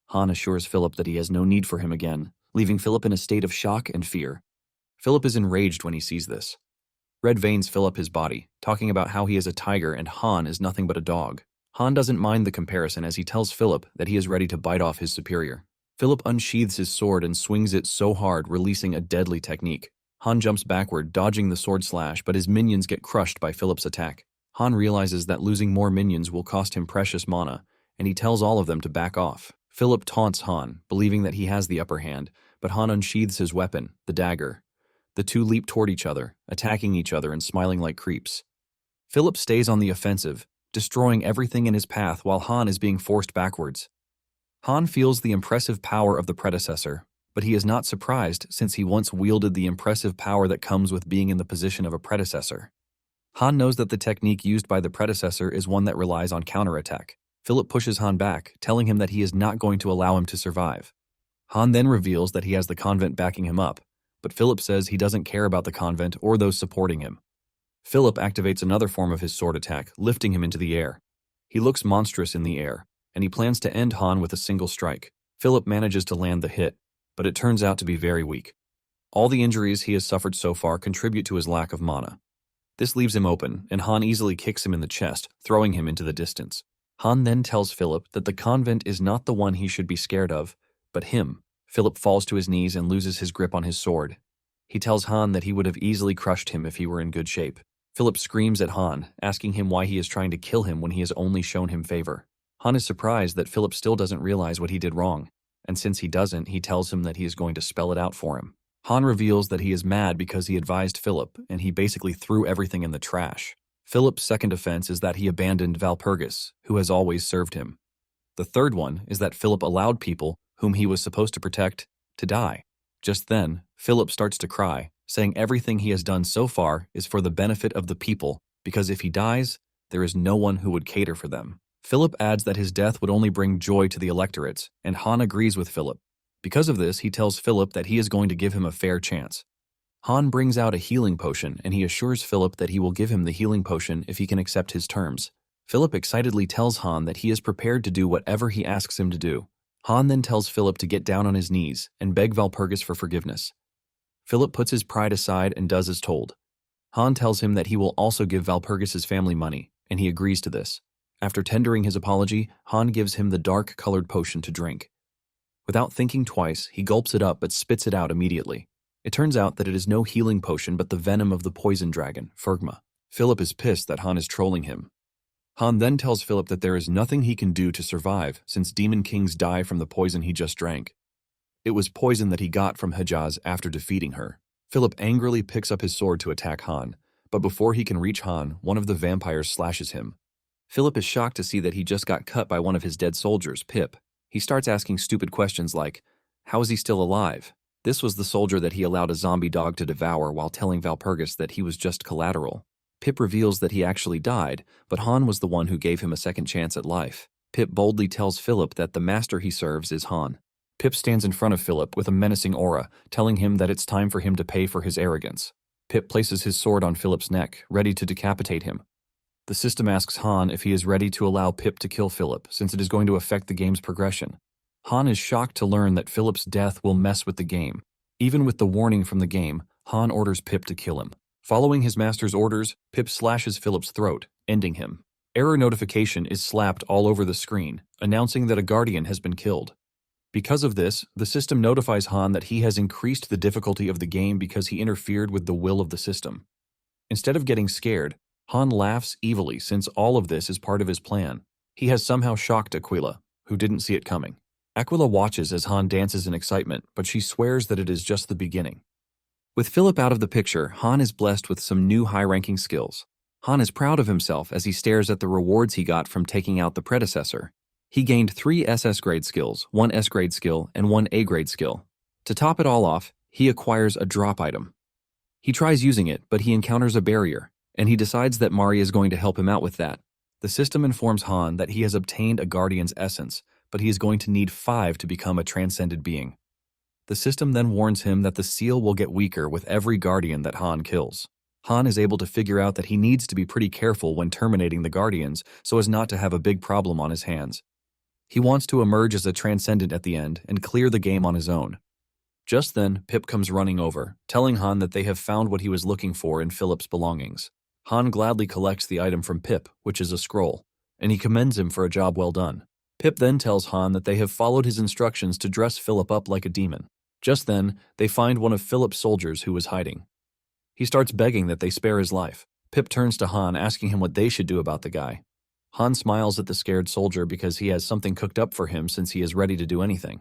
Han assures Philip that he has no need for him again, leaving Philip in a state of shock and fear. Philip is enraged when he sees this. Red veins fill up his body, talking about how he is a tiger and Han is nothing but a dog. Han doesn't mind the comparison as he tells Philip that he is ready to bite off his superior. Philip unsheathes his sword and swings it so hard, releasing a deadly technique. Han jumps backward, dodging the sword slash, but his minions get crushed by Philip's attack. Han realizes that losing more minions will cost him precious mana, and he tells all of them to back off. Philip taunts Han, believing that he has the upper hand, but Han unsheathes his weapon, the dagger. The two leap toward each other, attacking each other and smiling like creeps. Philip stays on the offensive, destroying everything in his path while Han is being forced backwards. Han feels the impressive power of the predecessor, but he is not surprised since he once wielded the impressive power that comes with being in the position of a predecessor. Han knows that the technique used by the predecessor is one that relies on counterattack. Philip pushes Han back, telling him that he is not going to allow him to survive. Han then reveals that he has the convent backing him up, but Philip says he doesn't care about the convent or those supporting him. Philip activates another form of his sword attack, lifting him into the air. He looks monstrous in the air, and he plans to end Han with a single strike. Philip manages to land the hit, but it turns out to be very weak. All the injuries he has suffered so far contribute to his lack of mana. This leaves him open, and Han easily kicks him in the chest, throwing him into the distance. Han then tells Philip that the convent is not the one he should be scared of, but him. Philip falls to his knees and loses his grip on his sword. He tells Han that he would have easily crushed him if he were in good shape. Philip screams at Han, asking him why he is trying to kill him when he has only shown him favor. Han is surprised that Philip still doesn't realize what he did wrong, and since he doesn't, he tells him that he is going to spell it out for him. Han reveals that he is mad because he advised Philip, and he basically threw everything in the trash. Philip's second offense is that he abandoned Valpergus, who has always served him. The third one is that Philip allowed people, whom he was supposed to protect, to die. Just then, Philip starts to cry, saying everything he has done so far is for the benefit of the people, because if he dies, there is no one who would cater for them. Philip adds that his death would only bring joy to the electorates, and Han agrees with Philip. Because of this, he tells Philip that he is going to give him a fair chance. Han brings out a healing potion, and he assures Philip that he will give him the healing potion if he can accept his terms. Philip excitedly tells Han that he is prepared to do whatever he asks him to do. Han then tells Philip to get down on his knees and beg Valpergus for forgiveness. Philip puts his pride aside and does as told. Han tells him that he will also give Valpergus' family money, and he agrees to this. After tendering his apology, Han gives him the dark-colored potion to drink. Without thinking twice, he gulps it up but spits it out immediately. It turns out that it is no healing potion but the venom of the poison dragon, Fergma. Philip is pissed that Han is trolling him. Han then tells Philip that there is nothing he can do to survive since demon kings die from the poison he just drank. It was poison that he got from Hijaz after defeating her. Philip angrily picks up his sword to attack Han, but before he can reach Han, one of the vampires slashes him. Philip is shocked to see that he just got cut by one of his dead soldiers, Pip. He starts asking stupid questions like, how is he still alive? This was the soldier that he allowed a zombie dog to devour while telling Valpergus that he was just collateral. Pip reveals that he actually died, but Han was the one who gave him a second chance at life. Pip boldly tells Philip that the master he serves is Han. Pip stands in front of Philip with a menacing aura, telling him that it's time for him to pay for his arrogance. Pip places his sword on Philip's neck, ready to decapitate him. The system asks Han if he is ready to allow Pip to kill Philip, since it is going to affect the game's progression. Han is shocked to learn that Philip's death will mess with the game. Even with the warning from the game, Han orders Pip to kill him. Following his master's orders, Pip slashes Philip's throat, ending him. Error notification is slapped all over the screen, announcing that a guardian has been killed. Because of this, the system notifies Han that he has increased the difficulty of the game because he interfered with the will of the system. Instead of getting scared, Han laughs evilly since all of this is part of his plan. He has somehow shocked Aquila, who didn't see it coming. Aquila watches as Han dances in excitement, but she swears that it is just the beginning. With Philip out of the picture, Han is blessed with some new high-ranking skills. Han is proud of himself as he stares at the rewards he got from taking out the predecessor. He gained 3 SS grade skills, 1 S grade skill, and 1 A grade skill. To top it all off, he acquires a drop item. He tries using it, but he encounters a barrier, and he decides that Mari is going to help him out with that. The system informs Han that he has obtained a guardian's essence, but he is going to need 5 to become a transcended being. The system then warns him that the seal will get weaker with every guardian that Han kills. Han is able to figure out that he needs to be pretty careful when terminating the guardians so as not to have a big problem on his hands. He wants to emerge as a transcendent at the end and clear the game on his own. Just then, Pip comes running over, telling Han that they have found what he was looking for in Philip's belongings. Han gladly collects the item from Pip, which is a scroll, and he commends him for a job well done. Pip then tells Han that they have followed his instructions to dress Philip up like a demon. Just then, they find one of Philip's soldiers who was hiding. He starts begging that they spare his life. Pip turns to Han, asking him what they should do about the guy. Han smiles at the scared soldier because he has something cooked up for him since he is ready to do anything.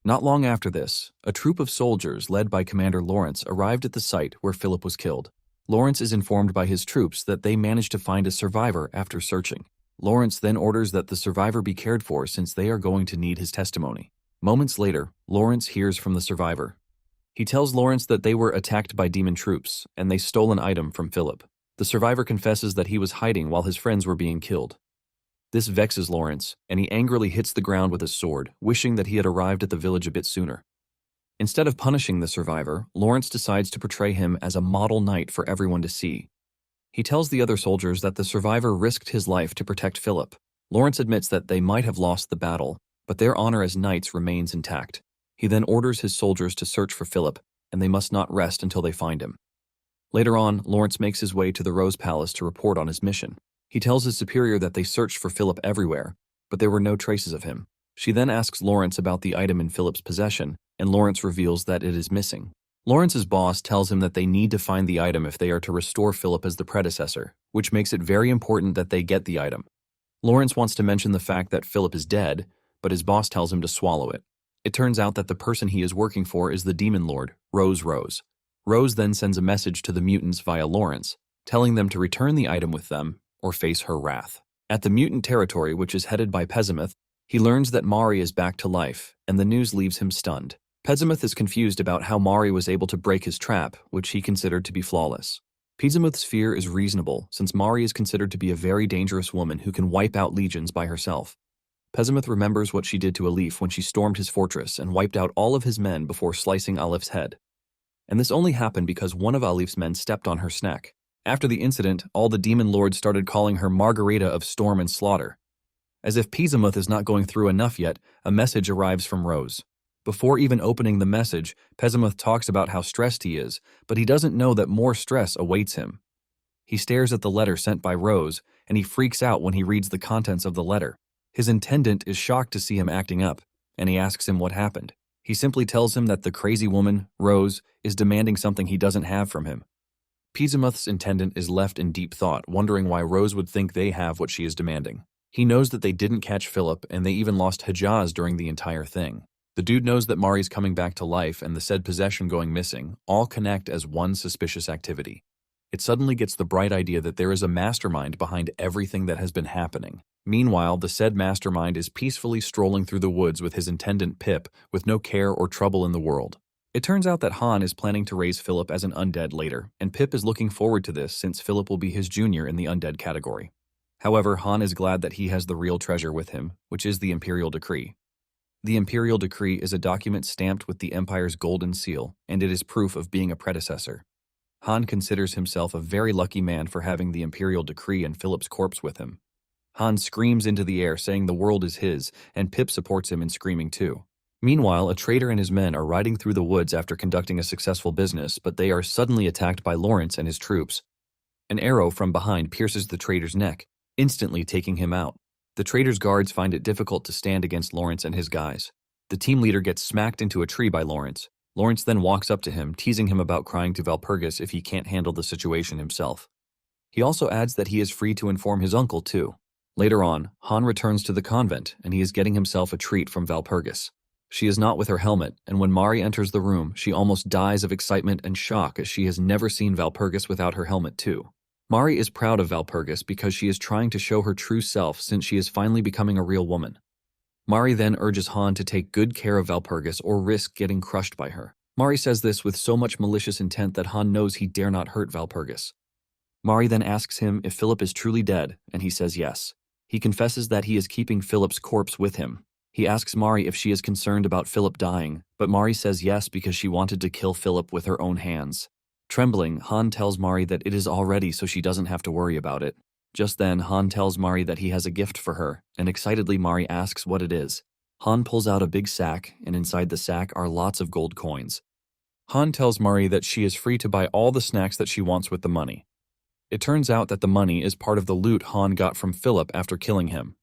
Not long after this, a troop of soldiers led by Commander Lawrence arrived at the site where Philip was killed. Lawrence is informed by his troops that they managed to find a survivor after searching. Lawrence then orders that the survivor be cared for since they are going to need his testimony. Moments later, Lawrence hears from the survivor. He tells Lawrence that they were attacked by demon troops, and they stole an item from Philip. The survivor confesses that he was hiding while his friends were being killed. This vexes Lawrence, and he angrily hits the ground with his sword, wishing that he had arrived at the village a bit sooner. Instead of punishing the survivor, Lawrence decides to portray him as a model knight for everyone to see. He tells the other soldiers that the survivor risked his life to protect Philip. Lawrence admits that they might have lost the battle, but their honor as knights remains intact. He then orders his soldiers to search for Philip, and they must not rest until they find him. Later on, Lawrence makes his way to the Rose Palace to report on his mission. He tells his superior that they searched for Philip everywhere, but there were no traces of him. She then asks Lawrence about the item in Philip's possession, and Lawrence reveals that it is missing. Lawrence's boss tells him that they need to find the item if they are to restore Philip as the predecessor, which makes it very important that they get the item. Lawrence wants to mention the fact that Philip is dead, but his boss tells him to swallow it. It turns out that the person he is working for is the demon lord, Rose. Rose then sends a message to the mutants via Lawrence, telling them to return the item with them or face her wrath. At the mutant territory, which is headed by Pessimith, he learns that Mari is back to life, and the news leaves him stunned. Pessimith is confused about how Mari was able to break his trap, which he considered to be flawless. Pessimith's fear is reasonable, since Mari is considered to be a very dangerous woman who can wipe out legions by herself. Pessimith remembers what she did to Alif when she stormed his fortress and wiped out all of his men before slicing Alif's head. And this only happened because one of Alif's men stepped on her snack. After the incident, all the demon lords started calling her Margarita of Storm and Slaughter. As if Pessimith is not going through enough yet, a message arrives from Rose. Before even opening the message, Pessimith talks about how stressed he is, but he doesn't know that more stress awaits him. He stares at the letter sent by Rose, and he freaks out when he reads the contents of the letter. His intendant is shocked to see him acting up, and he asks him what happened. He simply tells him that the crazy woman, Rose, is demanding something he doesn't have from him. Pessimith's intendant is left in deep thought, wondering why Rose would think they have what she is demanding. He knows that they didn't catch Philip, and they even lost Hijaz during the entire thing. The dude knows that Mari's coming back to life and the said possession going missing all connect as one suspicious activity. It suddenly gets the bright idea that there is a mastermind behind everything that has been happening. Meanwhile, the said mastermind is peacefully strolling through the woods with his intendant Pip, with no care or trouble in the world. It turns out that Han is planning to raise Philip as an undead later, and Pip is looking forward to this since Philip will be his junior in the undead category. However, Han is glad that he has the real treasure with him, which is the Imperial Decree. The Imperial Decree is a document stamped with the Empire's golden seal, and it is proof of being a predecessor. Han considers himself a very lucky man for having the imperial decree and Philip's corpse with him. Han screams into the air saying the world is his, and Pip supports him in screaming too. Meanwhile, a trader and his men are riding through the woods after conducting a successful business, but they are suddenly attacked by Lawrence and his troops. An arrow from behind pierces the trader's neck, instantly taking him out. The trader's guards find it difficult to stand against Lawrence and his guys. The team leader gets smacked into a tree by Lawrence. Lawrence then walks up to him, teasing him about crying to Valpergus if he can't handle the situation himself. He also adds that he is free to inform his uncle too. Later on, Han returns to the convent, and he is getting himself a treat from Valpergus. She is not with her helmet, and when Mari enters the room, she almost dies of excitement and shock as she has never seen Valpergus without her helmet too. Mari is proud of Valpergus because she is trying to show her true self since she is finally becoming a real woman. Mari then urges Han to take good care of Valpergus or risk getting crushed by her. Mari says this with so much malicious intent that Han knows he dare not hurt Valpergus. Mari then asks him if Philip is truly dead, and he says yes. He confesses that he is keeping Philip's corpse with him. He asks Mari if she is concerned about Philip dying, but Mari says yes because she wanted to kill Philip with her own hands. Trembling, Han tells Mari that it is all ready so she doesn't have to worry about it. Just then, Han tells Mari that he has a gift for her, and excitedly Mari asks what it is. Han pulls out a big sack, and inside the sack are lots of gold coins. Han tells Mari that she is free to buy all the snacks that she wants with the money. It turns out that the money is part of the loot Han got from Philip after killing him.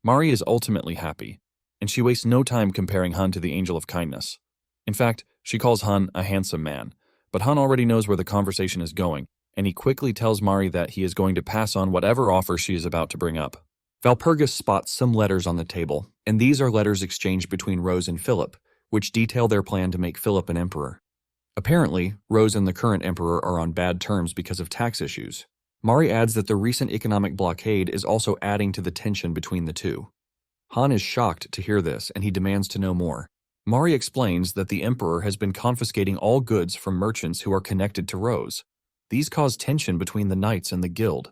Mari is ultimately happy, and she wastes no time comparing Han to the Angel of Kindness. In fact, she calls Han a handsome man, but Han already knows where the conversation is going, and he quickly tells Mari that he is going to pass on whatever offer she is about to bring up. Valpergus spots some letters on the table, and these are letters exchanged between Rose and Philip, which detail their plan to make Philip an emperor. Apparently, Rose and the current emperor are on bad terms because of tax issues. Mari adds that the recent economic blockade is also adding to the tension between the two. Han is shocked to hear this, and he demands to know more. Mari explains that the emperor has been confiscating all goods from merchants who are connected to Rose. These cause tension between the knights and the guild.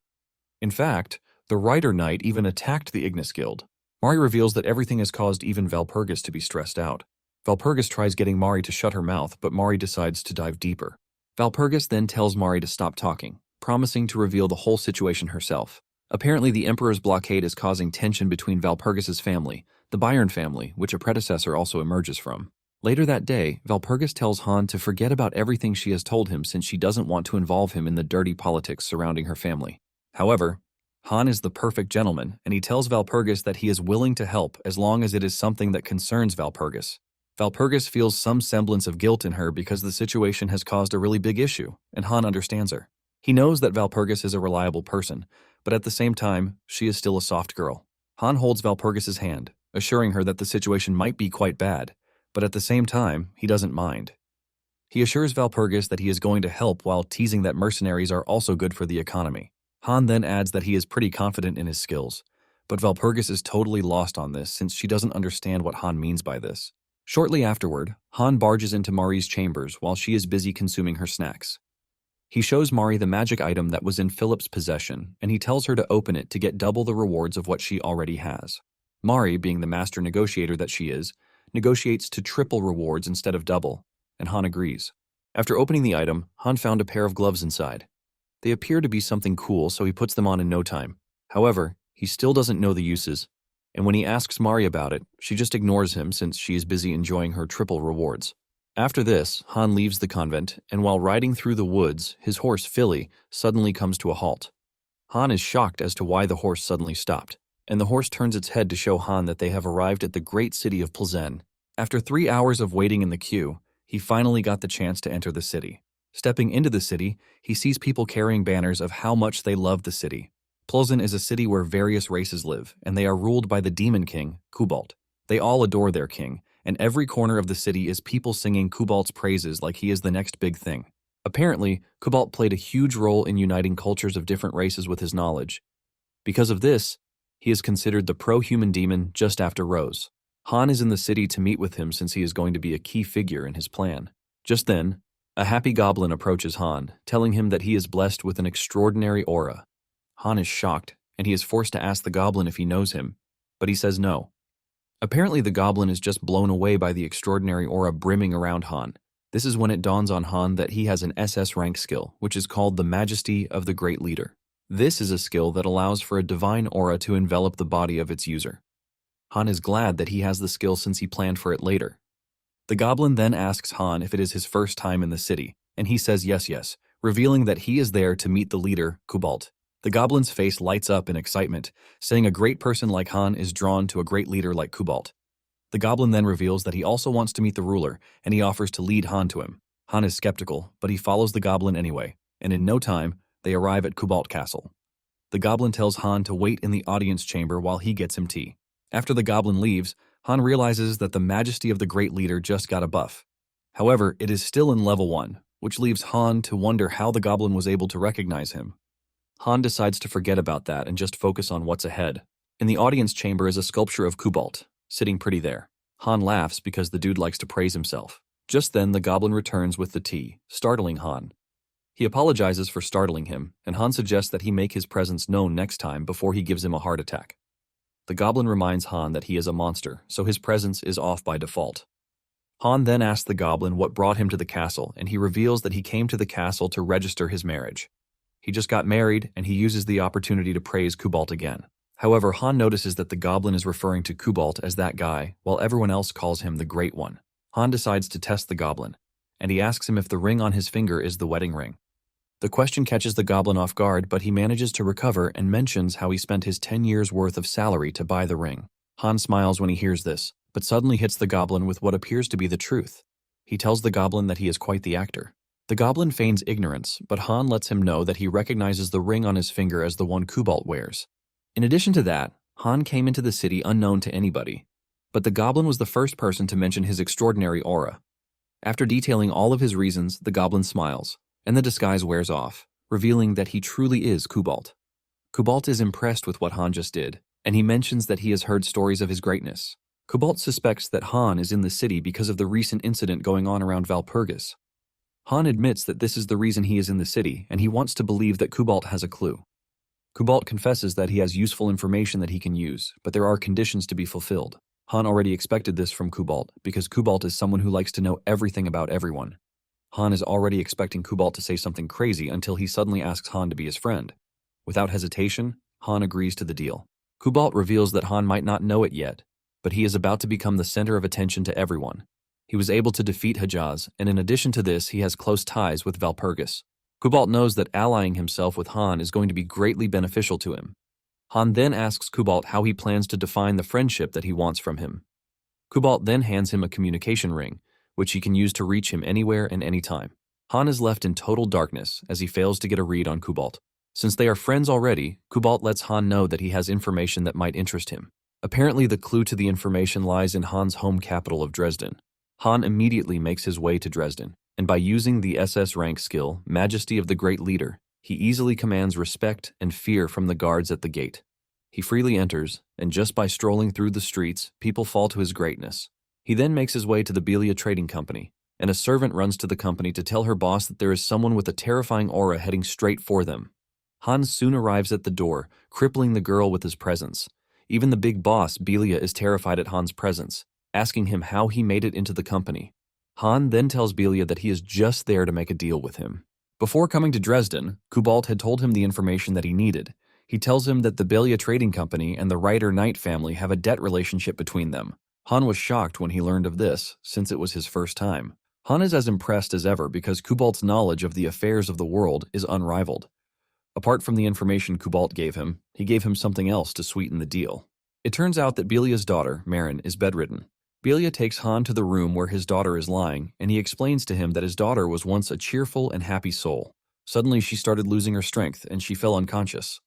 In fact, the Rider Knight even attacked the Ignis Guild. Mari reveals that everything has caused even Valpergus to be stressed out. Valpergus tries getting Mari to shut her mouth, but Mari decides to dive deeper. Valpergus then tells Mari to stop talking, promising to reveal the whole situation herself. Apparently, the Emperor's blockade is causing tension between Valpergus's family, the Byron family, which a predecessor also emerges from. Later that day, Valpergus tells Han to forget about everything she has told him since she doesn't want to involve him in the dirty politics surrounding her family. However, Han is the perfect gentleman, and he tells Valpergus that he is willing to help as long as it is something that concerns Valpergus. Valpergus feels some semblance of guilt in her because the situation has caused a really big issue, and Han understands her. He knows that Valpergus is a reliable person, but at the same time, she is still a soft girl. Han holds Valpergus's hand, assuring her that the situation might be quite bad, but at the same time, he doesn't mind. He assures Valpergus that he is going to help while teasing that mercenaries are also good for the economy. Han then adds that he is pretty confident in his skills, but Valpergus is totally lost on this since she doesn't understand what Han means by this. Shortly afterward, Han barges into Mari's chambers while she is busy consuming her snacks. He shows Mari the magic item that was in Philip's possession, and he tells her to open it to get double the rewards of what she already has. Mari, being the master negotiator that she is, negotiates to triple rewards instead of double, and Han agrees. After opening the item, Han found a pair of gloves inside. They appear to be something cool, so he puts them on in no time. However, he still doesn't know the uses, and when he asks Mari about it, she just ignores him since she is busy enjoying her triple rewards. After this, Han leaves the convent, and while riding through the woods, his horse, Philly, suddenly comes to a halt. Han is shocked as to why the horse suddenly stopped, and the horse turns its head to show Han that they have arrived at the great city of Plzen. After 3 hours of waiting in the queue, he finally got the chance to enter the city. Stepping into the city, he sees people carrying banners of how much they love the city. Plzen is a city where various races live, and they are ruled by the Demon King, Kubalt. They all adore their king, and every corner of the city is people singing Kubalt's praises like he is the next big thing. Apparently, Kubalt played a huge role in uniting cultures of different races with his knowledge. Because of this, he is considered the pro-human demon just after Rose. Han is in the city to meet with him since he is going to be a key figure in his plan. Just then, a happy goblin approaches Han, telling him that he is blessed with an extraordinary aura. Han is shocked, and he is forced to ask the goblin if he knows him, but he says no. Apparently the goblin is just blown away by the extraordinary aura brimming around Han, This is when it dawns on Han that he has an SS rank skill, which is called the Majesty of the Great Leader. This is a skill that allows for a divine aura to envelop the body of its user. Han is glad that he has the skill since he planned for it later. The goblin then asks Han if it is his first time in the city, and he says yes, revealing that he is there to meet the leader, Kubalt. The goblin's face lights up in excitement, saying a great person like Han is drawn to a great leader like Kubalt. The goblin then reveals that he also wants to meet the ruler, and he offers to lead Han to him. Han is skeptical, but he follows the goblin anyway, and in no time, they arrive at Kubalt Castle. The goblin tells Han to wait in the audience chamber while he gets him tea. After the goblin leaves, Han realizes that the Majesty of the Great Leader just got a buff. However, it is still in level 1, which leaves Han to wonder how the goblin was able to recognize him. Han decides to forget about that and just focus on what's ahead. In the audience chamber is a sculpture of Kubalt, sitting pretty there. Han laughs because the dude likes to praise himself. Just then, the goblin returns with the tea, startling Han. He apologizes for startling him, and Han suggests that he make his presence known next time before he gives him a heart attack. The goblin reminds Han that he is a monster, so his presence is off by default. Han then asks the goblin what brought him to the castle, and he reveals that he came to the castle to register his marriage. He just got married, and he uses the opportunity to praise Kubalt again. However, Han notices that the goblin is referring to Kubalt as that guy, while everyone else calls him the Great One. Han decides to test the goblin, and he asks him if the ring on his finger is the wedding ring. The question catches the goblin off guard, but he manages to recover and mentions how he spent his 10 years' worth of salary to buy the ring. Han smiles when he hears this, but suddenly hits the goblin with what appears to be the truth. He tells the goblin that he is quite the actor. The goblin feigns ignorance, but Han lets him know that he recognizes the ring on his finger as the one Kubalt wears. In addition to that, Han came into the city unknown to anybody, but the goblin was the first person to mention his extraordinary aura. After detailing all of his reasons, the goblin smiles, and the disguise wears off, revealing that he truly is Kubalt. Kubalt is impressed with what Han just did, and he mentions that he has heard stories of his greatness. Kubalt suspects that Han is in the city because of the recent incident going on around Valpergus. Han admits that this is the reason he is in the city, and he wants to believe that Kubalt has a clue. Kubalt confesses that he has useful information that he can use, but there are conditions to be fulfilled. Han already expected this from Kubalt, because Kubalt is someone who likes to know everything about everyone. Han is already expecting Kubalt to say something crazy until he suddenly asks Han to be his friend. Without hesitation, Han agrees to the deal. Kubalt reveals that Han might not know it yet, but he is about to become the center of attention to everyone. He was able to defeat Hijaz, and in addition to this, he has close ties with Valpergus. Kubalt knows that allying himself with Han is going to be greatly beneficial to him. Han then asks Kubalt how he plans to define the friendship that he wants from him. Kubalt then hands him a communication ring, which he can use to reach him anywhere and anytime. Han is left in total darkness as he fails to get a read on Kubalt. Since they are friends already, Kubalt lets Han know that he has information that might interest him. Apparently, the clue to the information lies in Han's home capital of Dresden. Han immediately makes his way to Dresden, and by using the SS rank skill, Majesty of the Great Leader, he easily commands respect and fear from the guards at the gate. He freely enters, and just by strolling through the streets, people fall to his greatness. He then makes his way to the Belia Trading Company, and a servant runs to the company to tell her boss that there is someone with a terrifying aura heading straight for them. Han soon arrives at the door, crippling the girl with his presence. Even the big boss, Belia, is terrified at Han's presence, asking him how he made it into the company. Han then tells Belia that he is just there to make a deal with him. Before coming to Dresden, Kubalt had told him the information that he needed. He tells him that the Belia Trading Company and the Reiter Knight family have a debt relationship between them. Han was shocked when he learned of this, since it was his first time. Han is as impressed as ever because Kubalt's knowledge of the affairs of the world is unrivaled. Apart from the information Kubalt gave him, he gave him something else to sweeten the deal. It turns out that Belia's daughter, Marin, is bedridden. Belia takes Han to the room where his daughter is lying, and he explains to him that his daughter was once a cheerful and happy soul. Suddenly, she started losing her strength, and she fell unconscious.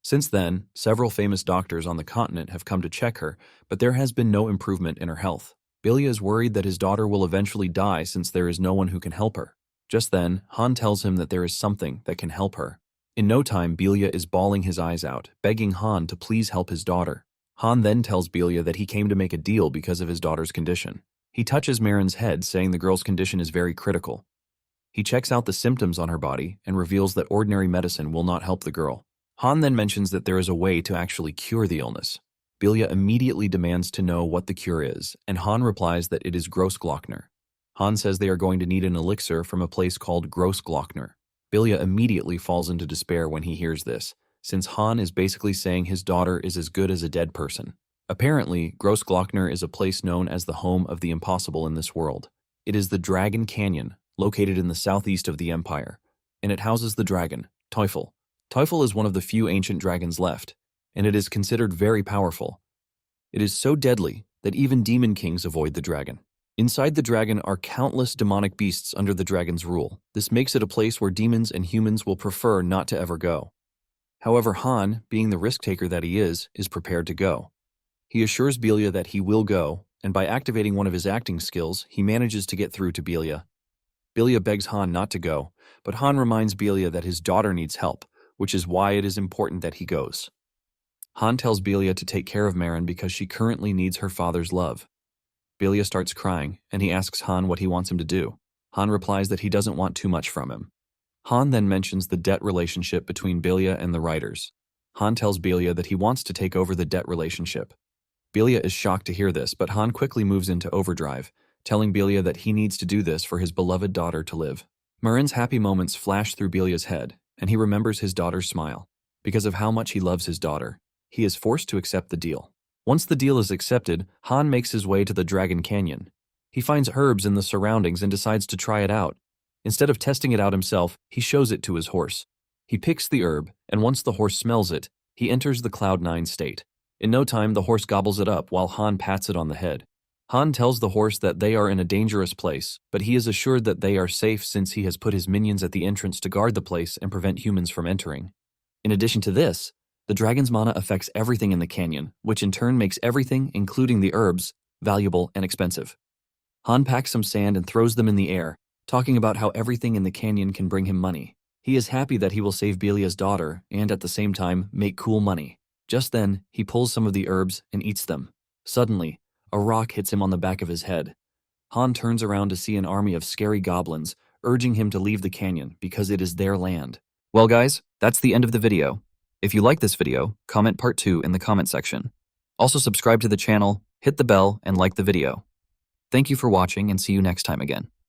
Since then, several famous doctors on the continent have come to check her, but there has been no improvement in her health. Belia is worried that his daughter will eventually die since there is no one who can help her. Just then, Han tells him that there is something that can help her. In no time, Belia is bawling his eyes out, begging Han to please help his daughter. Han then tells Belia that he came to make a deal because of his daughter's condition. He touches Marin's head, saying the girl's condition is very critical. He checks out the symptoms on her body and reveals that ordinary medicine will not help the girl. Han then mentions that there is a way to actually cure the illness. Belia immediately demands to know what the cure is, and Han replies that it is Grossglockner. Han says they are going to need an elixir from a place called Grossglockner. Belia immediately falls into despair when he hears this, since Han is basically saying his daughter is as good as a dead person. Apparently, Grossglockner is a place known as the home of the impossible in this world. It is the Dragon Canyon, located in the southeast of the Empire, and it houses the dragon, Teufel. Teufel is one of the few ancient dragons left, and it is considered very powerful. It is so deadly that even demon kings avoid the dragon. Inside the dragon are countless demonic beasts under the dragon's rule. This makes it a place where demons and humans will prefer not to ever go. However, Han, being the risk-taker that he is prepared to go. He assures Belia that he will go, and by activating one of his acting skills, he manages to get through to Belia. Belia begs Han not to go, but Han reminds Belia that his daughter needs help, which is why it is important that he goes. Han tells Belia to take care of Marin because she currently needs her father's love. Belia starts crying, and he asks Han what he wants him to do. Han replies that he doesn't want too much from him. Han then mentions the debt relationship between Belia and the writers. Han tells Belia that he wants to take over the debt relationship. Belia is shocked to hear this, but Han quickly moves into overdrive, telling Belia that he needs to do this for his beloved daughter to live. Marin's happy moments flash through Belia's head, and he remembers his daughter's smile. Because of how much he loves his daughter, he is forced to accept the deal. Once the deal is accepted, Han makes his way to the Dragon Canyon. He finds herbs in the surroundings and decides to try it out. Instead of testing it out himself, he shows it to his horse. He picks the herb, and once the horse smells it, he enters the Cloud9 state. In no time, the horse gobbles it up while Han pats it on the head. Han tells the horse that they are in a dangerous place, but he is assured that they are safe since he has put his minions at the entrance to guard the place and prevent humans from entering. In addition to this, the dragon's mana affects everything in the canyon, which in turn makes everything, including the herbs, valuable and expensive. Han packs some sand and throws them in the air, talking about how everything in the canyon can bring him money. He is happy that he will save Belia's daughter and at the same time make cool money. Just then, he pulls some of the herbs and eats them. Suddenly, a rock hits him on the back of his head. Han turns around to see an army of scary goblins, urging him to leave the canyon because it is their land. Well guys, that's the end of the video. If you like this video, comment part 2 in the comment section. Also subscribe to the channel, hit the bell, and like the video. Thank you for watching and see you next time again.